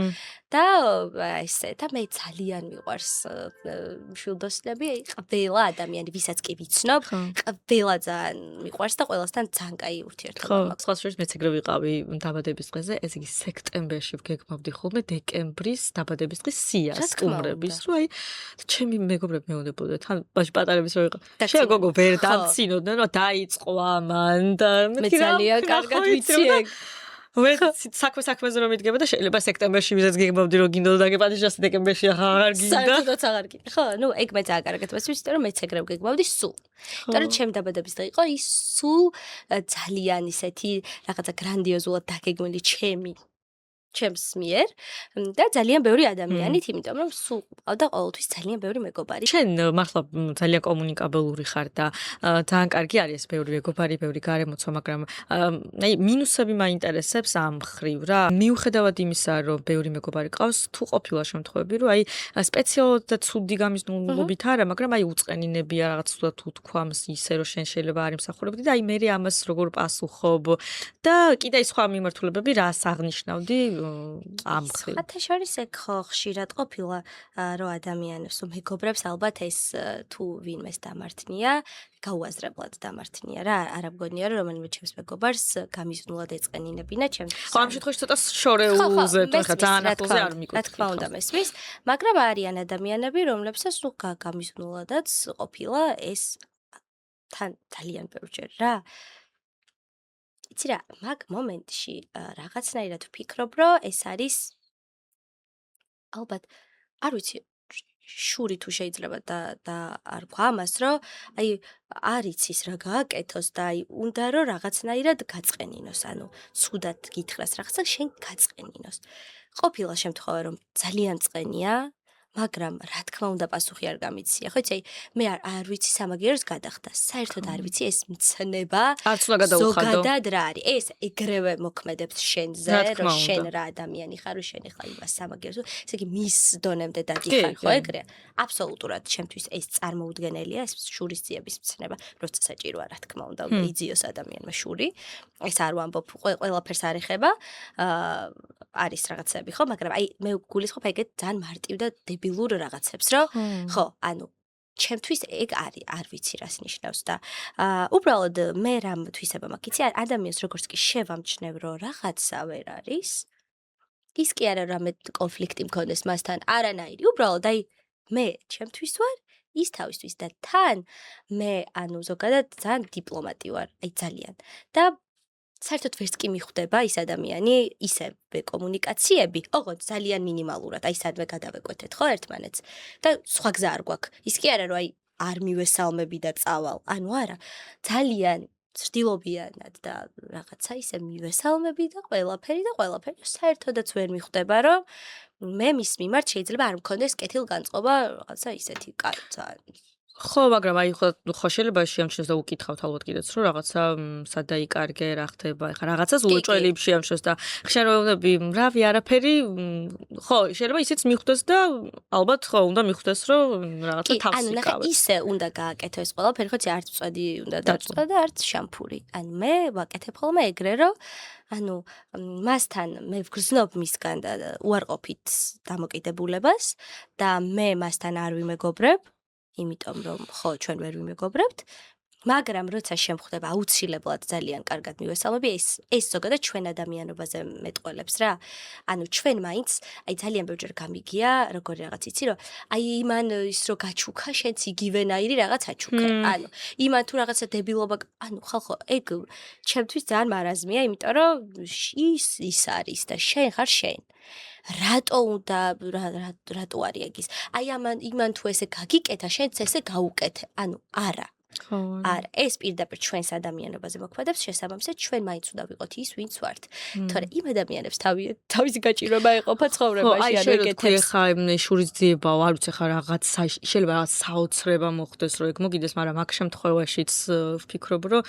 და ესე და მე ძალიან მიყვარს შულდოსნები ყველა ადამიანი ვისაც კი ვიცნობ ყველა ძალიან მიყვარს და ყველასთან ძალიან კაი ურთიერთობა მაქვს. ხო, სხვა შორის მეც ეგრე ვიყავი დაბადების დღეზე, ეს იგი სექტემბერში ვგეგმავდი ხოლმე დეკემბრის დაბადების დღის სიას სტუმრების, რომ აი ჩემი მეგობრები მეუნებოდათ, თან ბაჟი პატარების რო იყო. შენ გოგო ვერ დამცინობდნენ, რომ დაიწყო ამან და მე ძალიან კარგად ვიცი ეგ. ვეცი საქმეზე რომ მიდგება და შეიძლება სექტემბერში ვიზაც გეგმავდი რომ გინდოდა დაგეპატიჟას დეკემბერში აღარ გინდა. საერთოდაც აღარ გინდა. ხო, ნუ ეგ მე ძალიან კარგად ვიცი, რომ მეც ეგრე ვგეგმავდი სულ. იმიტომ რომ ჩემი დაბადების დღე იყო ის სულ ძალიან ისეთი რაღაცა გრანდიოზულად დაგეგმილი ჩემს მიერ და ძალიან ბევრი ადამიანით, იმიტომ რომ სულ ყავდა ყოველთვის ძალიან ბევრი მეგობარი. შენ მართლა ძალიან კომუნიკაბელური ხარ და ძალიან კარგი არის ეს ბევრი მეგობარი, ბევრი გარემოცვა, მაგრამ აი მინუსები მაინტერესებს ამ მხრივ რა. მიუხედავად იმისა, რომ ბევრი მეგობარი ყავს, თუ ყოფილა შემთხვევები, რომ აი სპეციალურად და ცუდი გამიზნულობით არა, მაგრამ აი უწყენინებია რაღაც თუდად თუ თქვამს ისე, რომ შენ შეიძლება არ იმსახურებდი და აი მე ამას როგორ პასუხობ და კიდე სხვა მიმართულებები რას აღნიშნავდი ამ მხრივ. ხათა შორის ეგ ხო ხშირად ყოფილა რომ ადამიანებს მეგობრებს ალბათ ეს თუ ვინმეს დამართნია გაუაზრებლად დამართნია რა არ მგონია რომ რომელიმე ჩემს მეგობარს გამიზნულად ეწყენინებინა ჩემს ხო ამ შემთხვევაში ცოტა შორეულზე ხა ძალიან ახლოზე არ მიკვეთქი რა თქმა უნდა მესმის მაგრამ არიან ადამიანები რომლებსაც ნუ გამიზნულადაც ყოფილა ეს თან ძალიან ბევრჯერ რა იცი რა, მაგ მომენტში რაღაცნაირად ვფიქრობ, რომ ეს არის ალბათ, არ ვიცი, შური თუ შეიძლება და არ ვქვა ამას, რომ აი არ იცის რა გააკეთოს და აი უნდა რომ რაღაცნაირად გაწყენინოს, ანუ ცუდად გითხრას რაღაცა შენ გაწყენინოს. ყოფილა შემთხვევა რომ ძალიან წყენია მაგრამ რა თქმა უნდა პასუხი არ გამიცია. ხო იცი, მე არ ვიცი სამაგიეროს გადახდა. საერთოდ არ ვიცი ეს მცნება არც უნდა გადაუხადო. ზოგადად რა არის. ეს ეგრევე მოქმედებს შენზე, რა თქმა რომ შენ უნდა. რა ადამიანი ხარ, რომ შენ ახლა იმას სამაგიეროს. ესე იგი მის დონემდე დაგიხარ, ხო ეგრეა? აბსოლუტურად ჩემთვის ეს წარმოუდგენელია, ეს შურისძიების მცნება, როცა საჭიროა რა თქმა უნდა, იძიოს ადამიანმა შური. ეს არ ვამბობ, ყველაფერს არ ეხება. არის რაღაცები, ხო, მაგრამ აი მე გულისხმობ ეგეთ ძალიან მარტივ და დებილურ რაღაცებს, რომ ხო, ანუ ჩემთვის ეგ არის, არ ვიცი რას ნიშნავს და უბრალოდ მე რამ თვისება მაქვს, იცი, ადამიანს როგორც კი შევამჩნევ, რომ რაღაცა ვერ არის, ის კი არა რამე კონფლიქტი მქონდეს მასთან, არანაირი, უბრალოდ აი მე ჩემთვის ვარ ის თავისთვის და თან მე ანუ ზოგადად ძალიან დიპლომატი ვარ, აი ძალიან და საერთოდ ვერც კი მიხვდება ის ადამიანი, ისევე კომუნიკაციები, ოღონდ ძალიან მინიმალურად, აი სადმე გადავეკვეთეთ ხო ერთმანეთს და სხვა გზა არ გვაქვს. ის კი არა რომ აი არ მივესალმები და წავალ, ანუ არა, ძალიან ცდილობიანად და რაღაცა ისე მივესალმები და ყველაფერი საერთოდაც ვერ მიხვდება, რომ მე მის მიმართ შეიძლება არ მქონდეს კეთილგანწყობა რაღაცა ისეთი ძალიან ხო, მაგრამ აი ხო შეიძლება შეამჩნევს და უკითხავთ ალბათ კიდეც რომ რაღაცა სად დაიკარგე, რა ხდება, ეხლა რაღაცას უეჭველიებ შეამჩნევს და ხშიროვნები, რავი, არაფერი, ხო, შეიძლება ისიც მიხვდეს და ალბათ ხო, უნდა მიხვდეს რომ რაღაცა თავს ანუ ნახე, ისე უნდა გააკეთო ეს ყველაფერი, ხო, არც წვედი უნდა დაწვა და არც შამპური. ანუ მე ვაკეთებ ხოლმე ეგრე, რომ ანუ მასთან მე ვგრძნობ მისგან და უარყოფით დამოკიდებულებას და მე მასთან არ ვიმეგობრებ იმიტომ რომ ხო ჩვენ ვერ ვიმეგობრებთ, მაგრამ როცა შემხვდება აუცილებლად ძალიან კარგად მივესალმები, ეს ზოგადად ჩვენ ადამიანობაზე მეტყველებს რა. ანუ ჩვენ მაინც აი ძალიან ბევრჯერ გამიგია, როგორი რაღაც იცი რომ აი იმან ის რო გაჩუქა, შენც იგივენაირი რაღაც აჩუქე. ანუ იმან თუ რაღაცა დებილობა, ანუ ხალხო, ეგ ჩემთვის ძალიან მარაზმია, იმიტომ რომ ის არის და შენ ხარ შენ. რატო უნდა რატო არის ეგის? აი იმან თუ ესე გაგიკეთა, შენც ესე გაუკეთე. ანუ არა. არა, ეს პირდაპირ ჩვენს ადამიანობაზე მოქმედებს, შესაბამისად ჩვენ მაინც უნდა ვიყოთ ის, ვინც ვართ. თორე იმ ადამიანებს თავისი გაჭირვება ეყოფა ცხოვრებაში, ანუ ეგეთებს. ხა შურისძიებაო, არ ვიცი ხა რაღაც შეიძლება რაღაც საოცრება მოხდეს, რომ ეგ მოგიდეს, მაგრამ აქ შემთხვევაშიც ვფიქრობ, რომ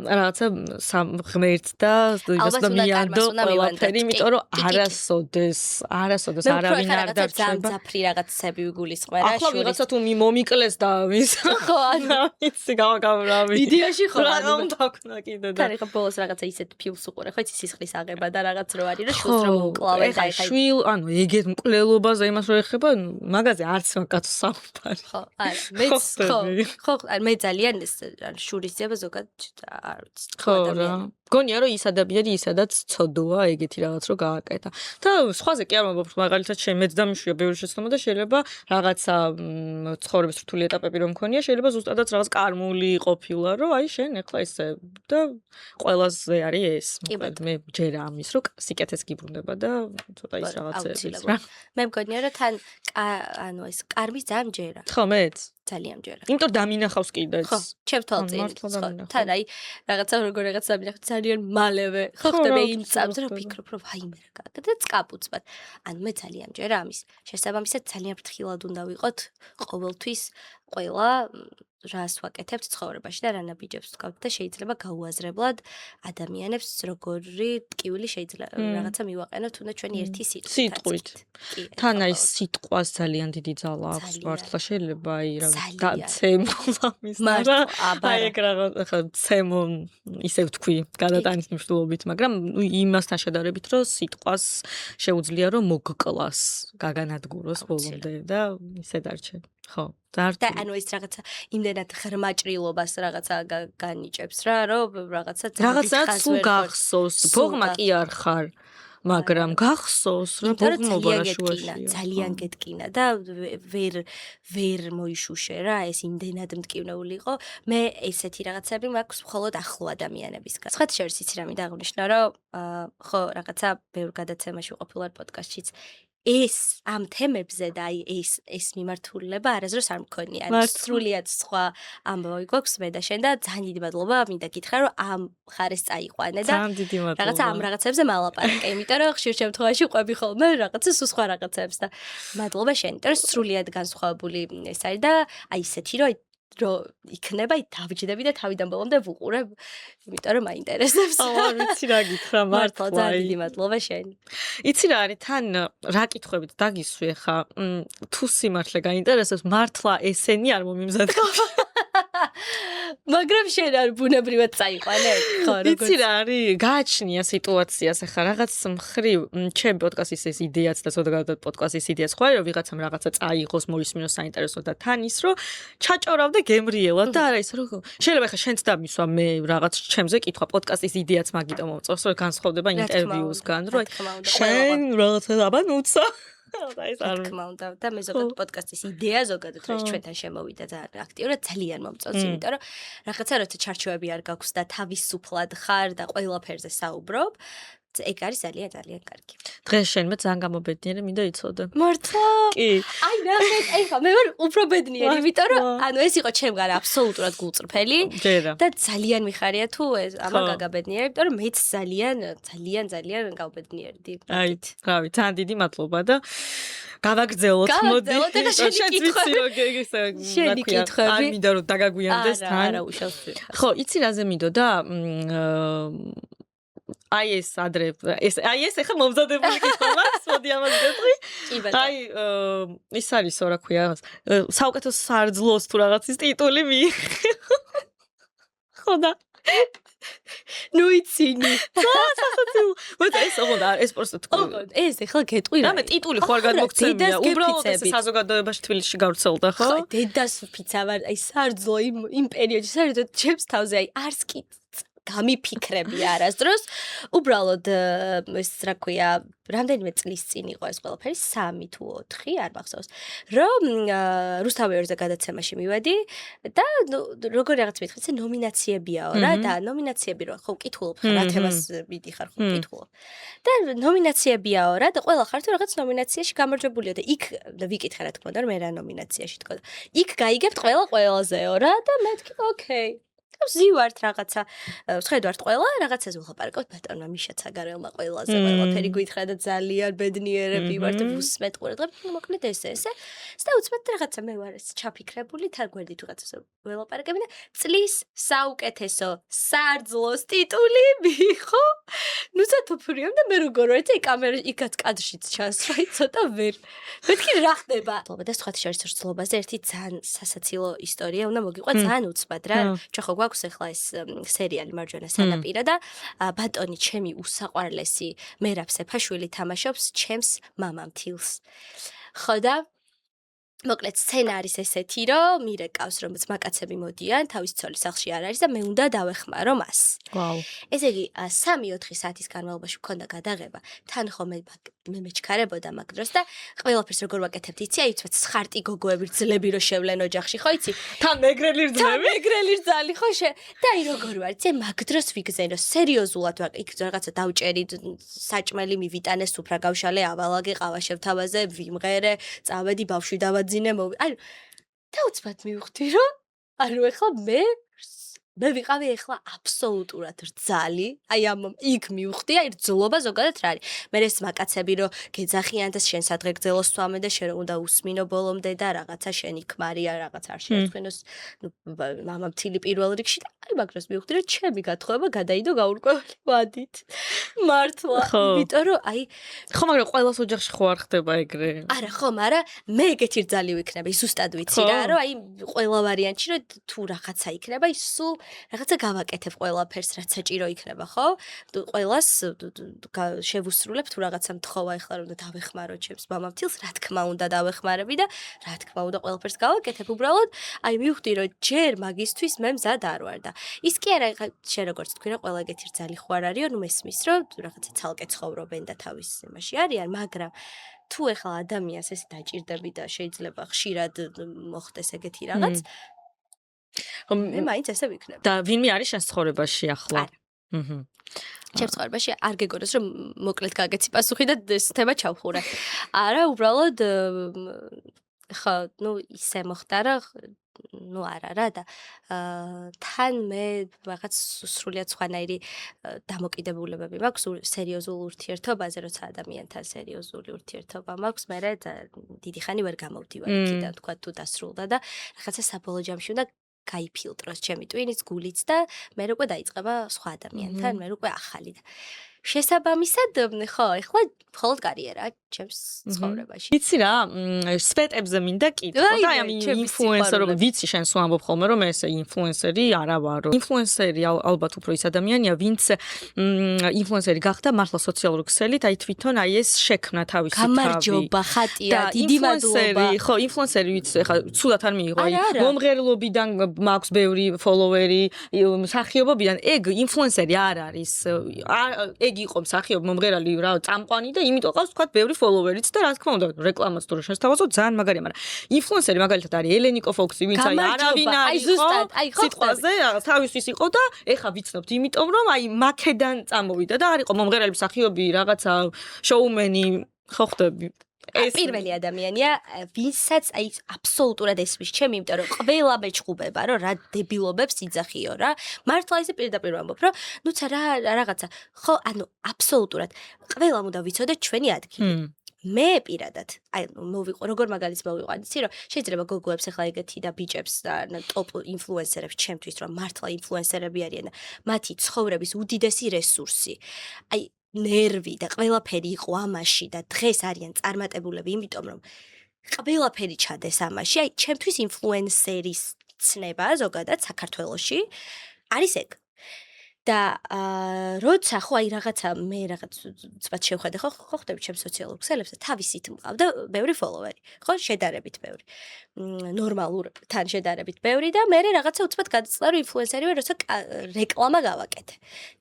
რაღაცა ღმერთს და იმას და მიანდო ყველაფერი, იმიტომ რომ არასოდეს არავინ არ დარჩება. ძაფრი რაღაცები ვიგულისხმე რა, ახლა ვიღაცა თუ მომიკლეს და ვის ხო, ანუ იცი გავაკავრავი. იდეაში ხო რა უნდა კიდე და. თან ახლა ბოლოს რაღაცა ისეთ ფილმს უყურე, ხო იცი სისხლის აღება და რაღაც რო არის, რომ შულს რომ უკლავენ და ეხა შვილ, ანუ ეგეთ მკვლელობაზე იმას რო ეხება, მაგაზე არც კაცო სამყარი. ხო, არა, მეც ხო, მე ძალიან შურისძიება ზოგადად არ ვიცი. ხო რა. გონია რომ ის ადამიანი ისედაც ცოდოა ეგეთი რაღაც რო გააკეთა. და სხვაზე კი არ მომბობ, მაგალითად შემეც და მიშვია ბევრი შეცდომა და შეიძლება რაღაცა ცხოვრების რთული ეტაპები რომ მქონია, შეიძლება ზუსტადაც რაღაც კარმული ყოფილა, რომ აი შენ ახლა ესე და ყველაზე არის ეს. მე ჯერ ამის რომ სიკეთეს გიბრუნება და ცოტა ის რაღაცების რა. მე მგონია რომ თან ანუ ეს კარმის ძალიან ჯერა. ხო, მეც ძალიან ჯერა. იმიტომ დამინახავს კიდეც. ხო, ჩემ თვალწინ. თან აი რაღაცა როგორ რაღაცა დამინახავს ძალიან მალევე. ხო, ხდება იმ წამს რომ ფიქრობ რომ ვაიმე რა გააკეთე და წკაპუცბად. ანუ მე ძალიან ჯერა ამის. შესაბამისად ძალიან ფრთხილად უნდა ვიყოთ ყოველთვის ყველა რას ვაკეთებთ ცხოვრებაში და რა ნაბიჯებს ვკავთ და შეიძლება გაუაზრებლად ადამიანებს როგორი ტკივილი შეიძლება რაღაცა მივაყენოთ თუნდაც ჩვენი ერთი სიტყვით. თან აი სიტყვას ძალიან დიდი ძალა აქვს მართლა შეიძლება აი რა დაცემულამის და აი ეგ რაღაცა ცემო ისე ვთქვი გადატანის მნიშვნელობით, მაგრამ იმასთან შედარებით რომ სიტყვას შეუძლია რომ მოგკლას, გაგანადგუროს ბოლომდე და ისე დარჩე. ხო. და ანუ ეს რაღაცა იმდენად ღრმაჭრილობას რაღაცა განიჭებს რა, რომ რაღაცა სულ გახსოვს. ბოგმა კი არ ხარ, მაგრამ გახსოვს რა ბოგმობა რა შუაშია. ძალიან გეტკინა და ვერ მოიშუშე რა, ეს იმდენად მტკივნეული იყო. მე ესეთი რაღაცები მაქვს მხოლოდ ახლო ადამიანებისგან. სხვა შორის იცი რა მინდა აღნიშნო, რომ ხო რაღაცა ბევრ გადაცემაში ყოფილვარ პოდკასტშიც. ეს ამ თემებზე და აი ეს მიმართულება არასდროს არ მქონია. სრულიად სხვა ამბავი გვაქვს მე და შენ და ძალიან დიდი მადლობა, მინდა გითხრა რომ ამ ხარეს წაიყვანე და ძალიან დიდი მადლობა. რაღაცა ამ რაღაცებზე მალაპარაკე, იმიტომ რომ ხშირ შემთხვევაში ყვები ხოლმე რაღაცა სხვა რაღაცებს და მადლობა შენ, იმიტომ რომ სრულიად განსხვავებული ეს არის და აი ისეთი რომ იქნება დავჯდები და თავიდან ბოლომდე ვუყურებ, იმიტომ რომ მაინტერესებს. არ ვიცი რა გითხრა მართლა. ძალიან დიდი მადლობა შენ. იცი რა არის თან რა კითხვებით დაგისვი ხა თუ სიმართლე გაინტერესებს მართლა ესენი არ მომიმზადა. მაგრამ შენ არ ბუნებრივად წაიყვანე, ხო, როგორც იცი რა არის გააჩნია სიტუაციას ახლა რაღაც მხრივ ჩემ პოდკასტის ეს იდეაც და ზოგადად პოდკასტის იდეაც ხო არის რომ ვიღაცამ რაღაცა წაიღოს მოისმინოს საინტერესო და თან ის რომ ჩაჭორავდე გემრიელად და არა ის რომ შეიძლება ახლა შენც დამისვა მე რაღაც ჩემზე კითხვა პოდკასტის იდეაც მაგიტო მომწონს რომ განსხვავდება ინტერვიუსგან რომ შენ რაღაცა აბანუცა და ეს არ თქმა უნდა და მე ზოგადად პოდკასტის იდეა ზოგადად რომ ჩვენთან შემოვიდა ძალიან აქტიურად ძალიან მომწონს იმიტომ რომ რაღაცა როცა ჩარჩოები არ გაქვს და თავისუფლად ხარ და ყველაფერზე საუბრობ ეგ არის ძალიან ძალიან კარგი. დღეს შენმე ძალიან გამობედნიერე მინდა იცოდე. მართლა? კი. აი ნახეთ, ეხლა მე ვარ უფრო ბედნიერი, იმიტომ რომ ანუ ეს იყო ჩემგან აბსოლუტურად გულწრფელი და ძალიან მიხარია თუ ეს ამან გაგაბედნიერი, იმიტომ რომ მეც ძალიან გავბედნიერდი. აი, რავი, ძალიან დიდი მადლობა და გავაგრძელოთ მოდი. შენი კითხვები. არ მინდა რომ დაგაგვიანდეს თან. არა, უშავს. ხო, იცი რაზე მინდოდა? აი ეს ადრე ეს ახლა მომზადებული კითხვა მაქვს, მოდი ამას გეტყვი. აი ის არისო რა ქვია, საუკეთესო სარძლოს თუ რაღაცის ტიტული მიიღე. ხო და ნუ იცინი. ეს ოღონდ ეს პროსტო ოღონდ ეს ახლა გეტყვი რა. მე ტიტული ხო არ გადმოგცემია, უბრალოდ ეს საზოგადოებაში თბილისში გავრცელდა ხო? ხო, დედას ფიცა ვარ, აი სარძლო იმ პერიოდში, საერთოდ ჩემს თავზე აი არც კი გამიფიქრები არასდროს. უბრალოდ ეს რა ქვია, რამდენიმე წლის წინ იყო ეს ყველაფერი, 3 თუ 4, არ მახსოვს. რომ რუსთავიორზე გადაცემაში მივედი და როგორ რაღაც მითხარ, ეს ნომინაციებიაო რა და ნომინაციები რო ხო ვკითხულობ, რა თემას მიდიხარ ხო ვკითხულობ. და ნომინაციებიაო რა და ყველა ხარ თუ რაღაც ნომინაციაში გამარჯვებულია და იქ ვიკითხე რა თქმა უნდა, რომ მე რა ნომინაციაში თქო და იქ გაიგებთ ყველაზეო რა და მეთქი ოკეი. ვზივართ რაღაცა, ვხედავთ ყველა, რაღაცაზე ვლაპარაკობთ ბატონმა მიშა ცაგარელმა ყველაზე, ყველაფერი გითხრა და ძალიან ბედნიერები ვართ, ვუსმენთ ყურადღებ, მოკლედ ესე. და უცბად რაღაცა მე ვარ ეს ჩაფიქრებული, თან გვერდით რაღაცა ვლაპარაკები და წლის საუკეთესო სარძლოს ტიტული მიხო. ნუ სათოფურიამ და მე როგორ ვარ, ეს კამერა იქაც კადრშიც ჩანს, რა ცოტა ვერ. მეთქი რა ხდება? და სხვათა შორის რცლობაზე ერთი ძალიან სასაცილო ისტორია უნდა მოგიყვა ძალიან უცბად რა. ჩვენ ხო გვაქვს ახლა ეს სერიალი მარჯვენა სანაპირო და ბატონი ჩემი უსაყვარლესი მერაბ სეფაშვილი თამაშობს ჩემს მამამთილს. ხო და მოკლედ სცენარის ესეთი რომ მირეკავს რომ ძმაკაცები მოდიან თავის ცოლის სახლში არ არის და მე უნდა დავეხმარო მას. ვაუ. ესე იგი 3-4 საათის განმავლობაში მქონდა გადაღება. თან ხოლმე მე მეჩქარებოდა მაგ დროს და ყველაფერს როგორ ვაკეთებთ იცი? აი უცბად სხარტი გოგოები ძლები რო შევლენ ოჯახში, ხო იცი? თან მეგრელი რძლები? მეგრელი რძალი ხო შე? და აი როგორ ვარ, იცი? მაგ დროს ვიგზენო სერიოზულად ვარ. იქ რაღაცა დავჭერი, საჭმელი მივიტანე, სუფრა გავშალე, ავალაგე, ყავა შევთავაზე, ვიმღერე, წავედი ბავშვი დავაძინე, აი და უცბად მივხვდი რომ ანუ ეხლა მე ვიყავი ეხლა აბსოლუტურად რძალი, აი ამ იქ მივხვდი, აი რძლობა ზოგადად რა არის. მე ეს მაკაცები რომ გეძახიან და შენ სადღე გძელო სვამე და შენ უნდა უსმინო ბოლომდე და რაღაცა შენი ქმარია რაღაც არ შეეცხვინოს, ნუ მამამთილი პირველ რიგში და აი მაგ დროს მივხვდი რომ ჩემი გათხოვება გადაიდო გაურკვეველი ვადით. მართლა, იმიტომ რომ აი ხო მაგრამ ყველას ოჯახში ხო არ ხდება ეგრე. არა ხო, მაგრამ მე ეგეთი რძალი ვიქნები, ზუსტად ვიცი რა, რომ აი ყველა ვარიანტში რომ თუ რაღაცა იქნება, ის სულ რაღაცა გავაკეთებ ყველაფერს, რაც საჭირო იქნება, ხო? ყველას შევუსრულებ თუ რაღაცა მთხოვა ეხლა რომ დავეხმარო ჩემს მამამთილს, რა თქმა უნდა დავეხმარები და რა თქმა უნდა ყველაფერს გავაკეთებ. უბრალოდ აი მივხვდი რომ ჯერ მაგისთვის მე მზად არ ვარ და ის კი არა, შენ როგორც თქვი რა ყველა ეგეთი რძალი ხო არ არისო, ნუ მესმის რომ რაღაცა ცალკე ცხოვრობენ და თავის იმაში არიან, მაგრამ თუ ეხლა ადამიანს ესე დაჭირდები და შეიძლება ხშირად მოხდეს ეგეთი რაღაც მე მაინც ესე ვიქნებ. და ვინმე არის შენს ცხოვრებაში ახლა? აჰა. ჩემს ცხოვრებაში არ გეგონოს რომ მოკლედ გაგეცი პასუხი და ეს თემა ჩავხურე. არა, უბრალოდ ხო, ისე მოხდა რა ну არა რა და თან მე რაღაც სრულიად სხვანაირი დამოკიდებულებები მაქვს სერიოზულ ურთიერთობაზე, როცა ადამიანთან სერიოზული ურთიერთობა მაქვს, მე დიდი ხანი ვერ გამოვდივარ იქიდან, თქვა თუ დასრულდა და რაღაცა საბოლოო ჯამში უნდა გაიფილტროს ჩემი ტვინის გულიც და მე უკვე დაიწყება სხვა ადამიანთან, მე უკვე ახალი და შესაბამისად, ხო, ეხლა მხოლოდ კარიერა ჩემს ცხოვრებაში. ვიცი რა, სვეტებზე მინდა კითხო და აი ამ ინფლუენსერობა, ვიცი შენ სულ ამბობ ხოლმე რომ ეს ინფლუენსერი არა ვარო. ინფლუენსერი ალბათ უფრო ის ადამიანია, ვინც ინფლუენსერი გახდა მართლა სოციალური ქსელით, აი თვითონ აი ეს შექმნა თავისი თავი. გამარჯობა, ხატია, დიდი მადლობა. ხო, ინფლუენსერი ვიცი, ეხლა ცუდად არ მიიღო, აი მომღერლობიდან მაქვს ბევრი ფოლოვერი, მსახიობობიდან, ეგ ინფლუენსერი არ არის. ეგ იყო მსახიობ მომღერალი რა წამყვანი და იმიტომ ყავს თქვა ბევრი ფოლოვერიც და რა თქმა უნდა რეკლამაც თუ შესთავაზო ძალიან მაგარია, მაგრამ ინფლუენსერი მაგალითად არის ელენიკო ფოქსი, ვინც აი არავინ არის ხო სიტყვაზე რაღაც თავისთვის იყო და ეხა ვიცნობთ იმიტომ რომ აი მაკედან წამოვიდა და არ იყო მომღერალი მსახიობი რაღაცა შოუმენი ხო ხდები ეს პირველი ადამიანია, ვინცაც აი აბსოლუტურად ესმის ჩემი, იმიტომ რომ ყველა მეჭუბება, რომ რა დებილობებს იძახიო რა. მართლა ისე პირდაპირ ვამბობ, რომ ნუცა რა რაღაცა. ხო, ანუ აბსოლუტურად ყველამ უნდა ვიცოდეთ ჩვენი ადგილი. მე პირადად, აი მოვიყო, როგორ მაგალითს მოვიყვანე, იცი რომ შეიძლება გოგოებს ახლა ეგეთი და ბიჭებს და ტოპ ინფლუენსერებს ჩემთვის რომ მართლა ინფლუენსერები არიან და მათი ცხოვრების უდიდესი რესურსი. აი ნერვი და ყველაფერი იყო ამაში და დღეს არიან წარმატებულები, იმიტომ რომ ყველაფერი ჩადეს ამაში. აი, ჩემთვის ინფლუენსერის ცნება ზოგადად საქართველოში არის ეგ. და როცა ხო აი რაღაცა მე რაღაც ცბად შევხედე ხო ხდები ჩემს სოციალურ ქსელებზე თავისით მყავდა ბევრი ფოლოვერი. ხო, შედარებით ბევრი. ნორმალურთან შედარებით ბევრი და მე რაღაცა უცბად გადაწყდა რომ ინფლუენსერი ვარ, როცა რეკლამა გავაკეთე.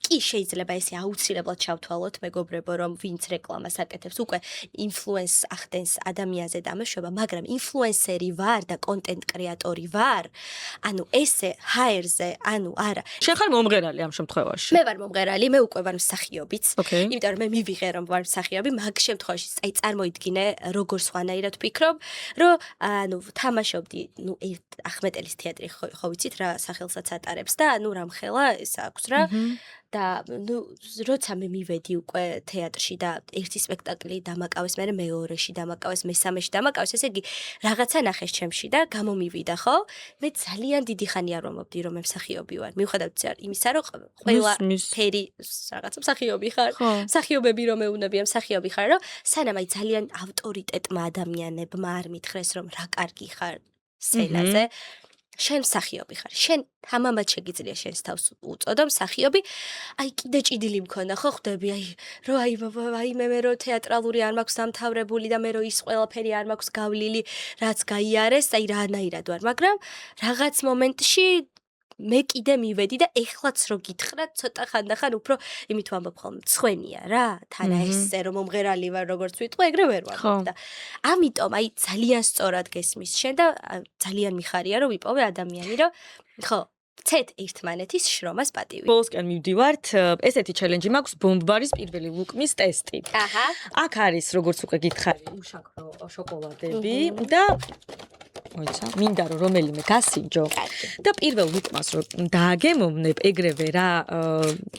კი, შეიძლება ესე აუცილებლად ჩავთვალოთ მეგობრებო, რომ ვინც რეკლამას აკეთებს, უკვე ინფლუენს ახდენს ადამიანზე დამეშვება, მაგრამ ინფლუენსერი ვარ და კონტენტ კრეატორი ვარ. ანუ ესე ჰაერზე, ანუ არა. შენ ხარ მომღერალი ამ შემთხვევაში. მე ვარ მომღერალი, მე უკვე ვარ მსახიობიც. იმიტომ რომ მე მივიღე რომ ვარ მსახიობი, მაგ შემთხვევაში აი წარმოიდგინე როგორ სხვანაირად ვფიქრობ, რომ ანუ თამაშობდი, ახმეტელის თეატრი ხო ვიცით რა სახელსაც ატარებს და ანუ რამხელა ეს აქვს რა. და როცა მე მივედი უკვე თეატრში და ერთი სპექტაკლი დამაკავეს, მე მეორეში დამაკავეს, მესამეში დამაკავეს, ესე იგი რაღაცა ნახეს ჩემში და გამომივიდა, ხო? მე ძალიან დიდი ხანი არ ვამბობდი რომ მე მსახიობი ვარ. მიუხედავად იმისა, რომ ყველა ფერი რაღაცა მსახიობი ხარ. მსახიობები რომ მეუნებიან მსახიობი ხარ, რომ სანამ აი ძალიან ავტორიტეტმა ადამიანებმა არ მითხრეს რომ რა კარგი ხარ სცენაზე. შენ მსახიობი ხარ. შენ თამამად შეგიძლია შენს თავს უწოდო მსახიობი. აი კიდე ჭიდილი მქონდა, ხო ხდები, აი რომ აი მე რო თეატრალური არ მაქვს დამთავრებული და მე რო ის ყველაფერი არ მაქვს გავლილი, რაც გაიარეს, აი რანაირად ვარ, მაგრამ რაღაც მომენტში მე კიდე მივედი და ეხლაც რო გითხრათ, ცოტა ხანდახან უფრო იმით ვამბობ ხოლმე, მცხვენია რა, თანა ესე რომ მომღერალი ვარ, როგორც ვიტყვი, ეგრე ვერ ვარ და ამიტომ აი ძალიან სწორად გესმის შენ და ძალიან მიხარია რომ ვიპოვე ადამიანი, რომ ხო, ცეთ ერთმანეთის შრომას პატივი. ბოლოსკენ მივდივართ, ესეთი ჩელენჯი მაქვს ბომბარის პირველი ლუკმის ტესტი. აჰა. აქ არის როგორც უკვე გითხარი, უშაქრო შოკოლადები და მოიცა, მინდა რომ რომელიმე გასინჯო და პირველ ლუკმას რომ დააგემოვნებ, ეგრევე რა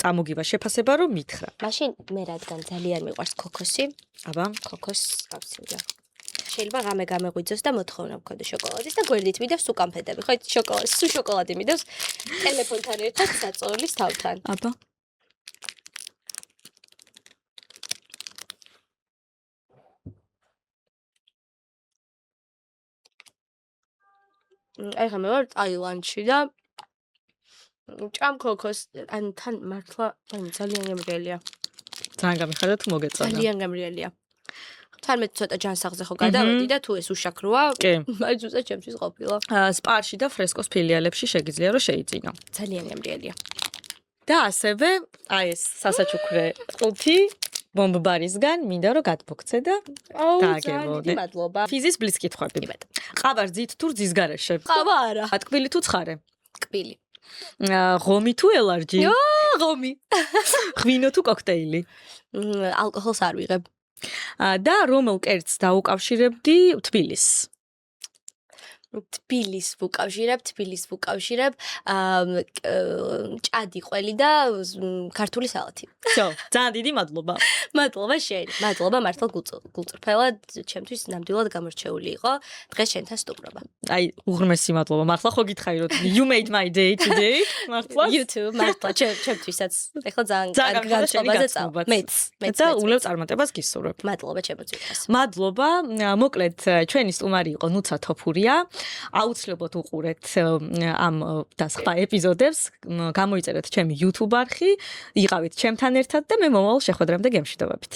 წამოგივა შეფასება რომ მითხრა. მაშინ მე რადგან ძალიან მიყვარს ქოქოსი. აბა, ქოქოს გავსინჯო. შეიძლება ღამე გამეღვიძოს და მოთხოვნა მქონდა შოკოლადის და გვერდით მიდევს უკამფეტები. ხო, შოკოლადი მიდევს ტელეფონთან ერთად საწოლის თავთან. აბა. აი ხა მე ვარ ტაილანდში და ჭამ ქოქოს, ან თან მართლა ძალიან გემრიელია. ძალიან გამიხარდა თუ მოგეწონა. ძალიან გემრიელია. თან მე ცოტა ჯანსაღზე ხო გადავედი და თუ ეს უშაქროა, მაინც უწევ ჩემთვის ყოფილა. სპარში და ფრესკოს ფილიალებში შეგიძლია რომ შეიძინო. ძალიან გემრიელია. და ასევე აი ეს სასაჩუქრე ყუთი ბომბარისგან მინდა რომ გადმოგცე და დააგემოვნე. მადლობა. ფიზის ბლიც კითხვები. ყავა რძით თუ რძის გარეშე? ყავა არა. ატკბილი თუ ცხარე? ტკბილი. ღომი თუ ელარჯი? ღომი. ღვინო თუ კოქტეილი? ალკოჰოლს არ ვიღებ. და რომელ კერძს დაუკავშირებდი თბილისს? თბილისს ვუკავშირებ ჭადი ყველი და ქართული სალათი. всё, ძალიან დიდი მადლობა. მადლობა შენ. მადლობა მართლა გულწრფელად, ჩემთვის ნამდვილად გამორჩეული იყო დღეს შენთან სტუმრობა. აი, უღრმესი მადლობა. მართლა ხო გითხარი რომ you made my day today. მართლა. You too, მართლა ჩემთვისაც. ეხლა ძალიან კარგი განწყობაზე წავა. მეც და ულევ წარმატებას გისურვებ. მადლობა ჩემოწვევას. მადლობა. მოკლედ ჩვენი სტუმარი იყო ნუცა თოფურია. აუცილებლად უყურეთ ამ და სხვა ეპიზოდებს, გამოიწერეთ ჩემი YouTube არხი, იყავით ჩემთან ერთად და მე მომავალ შეხვედრამდე გემშვიდობებით.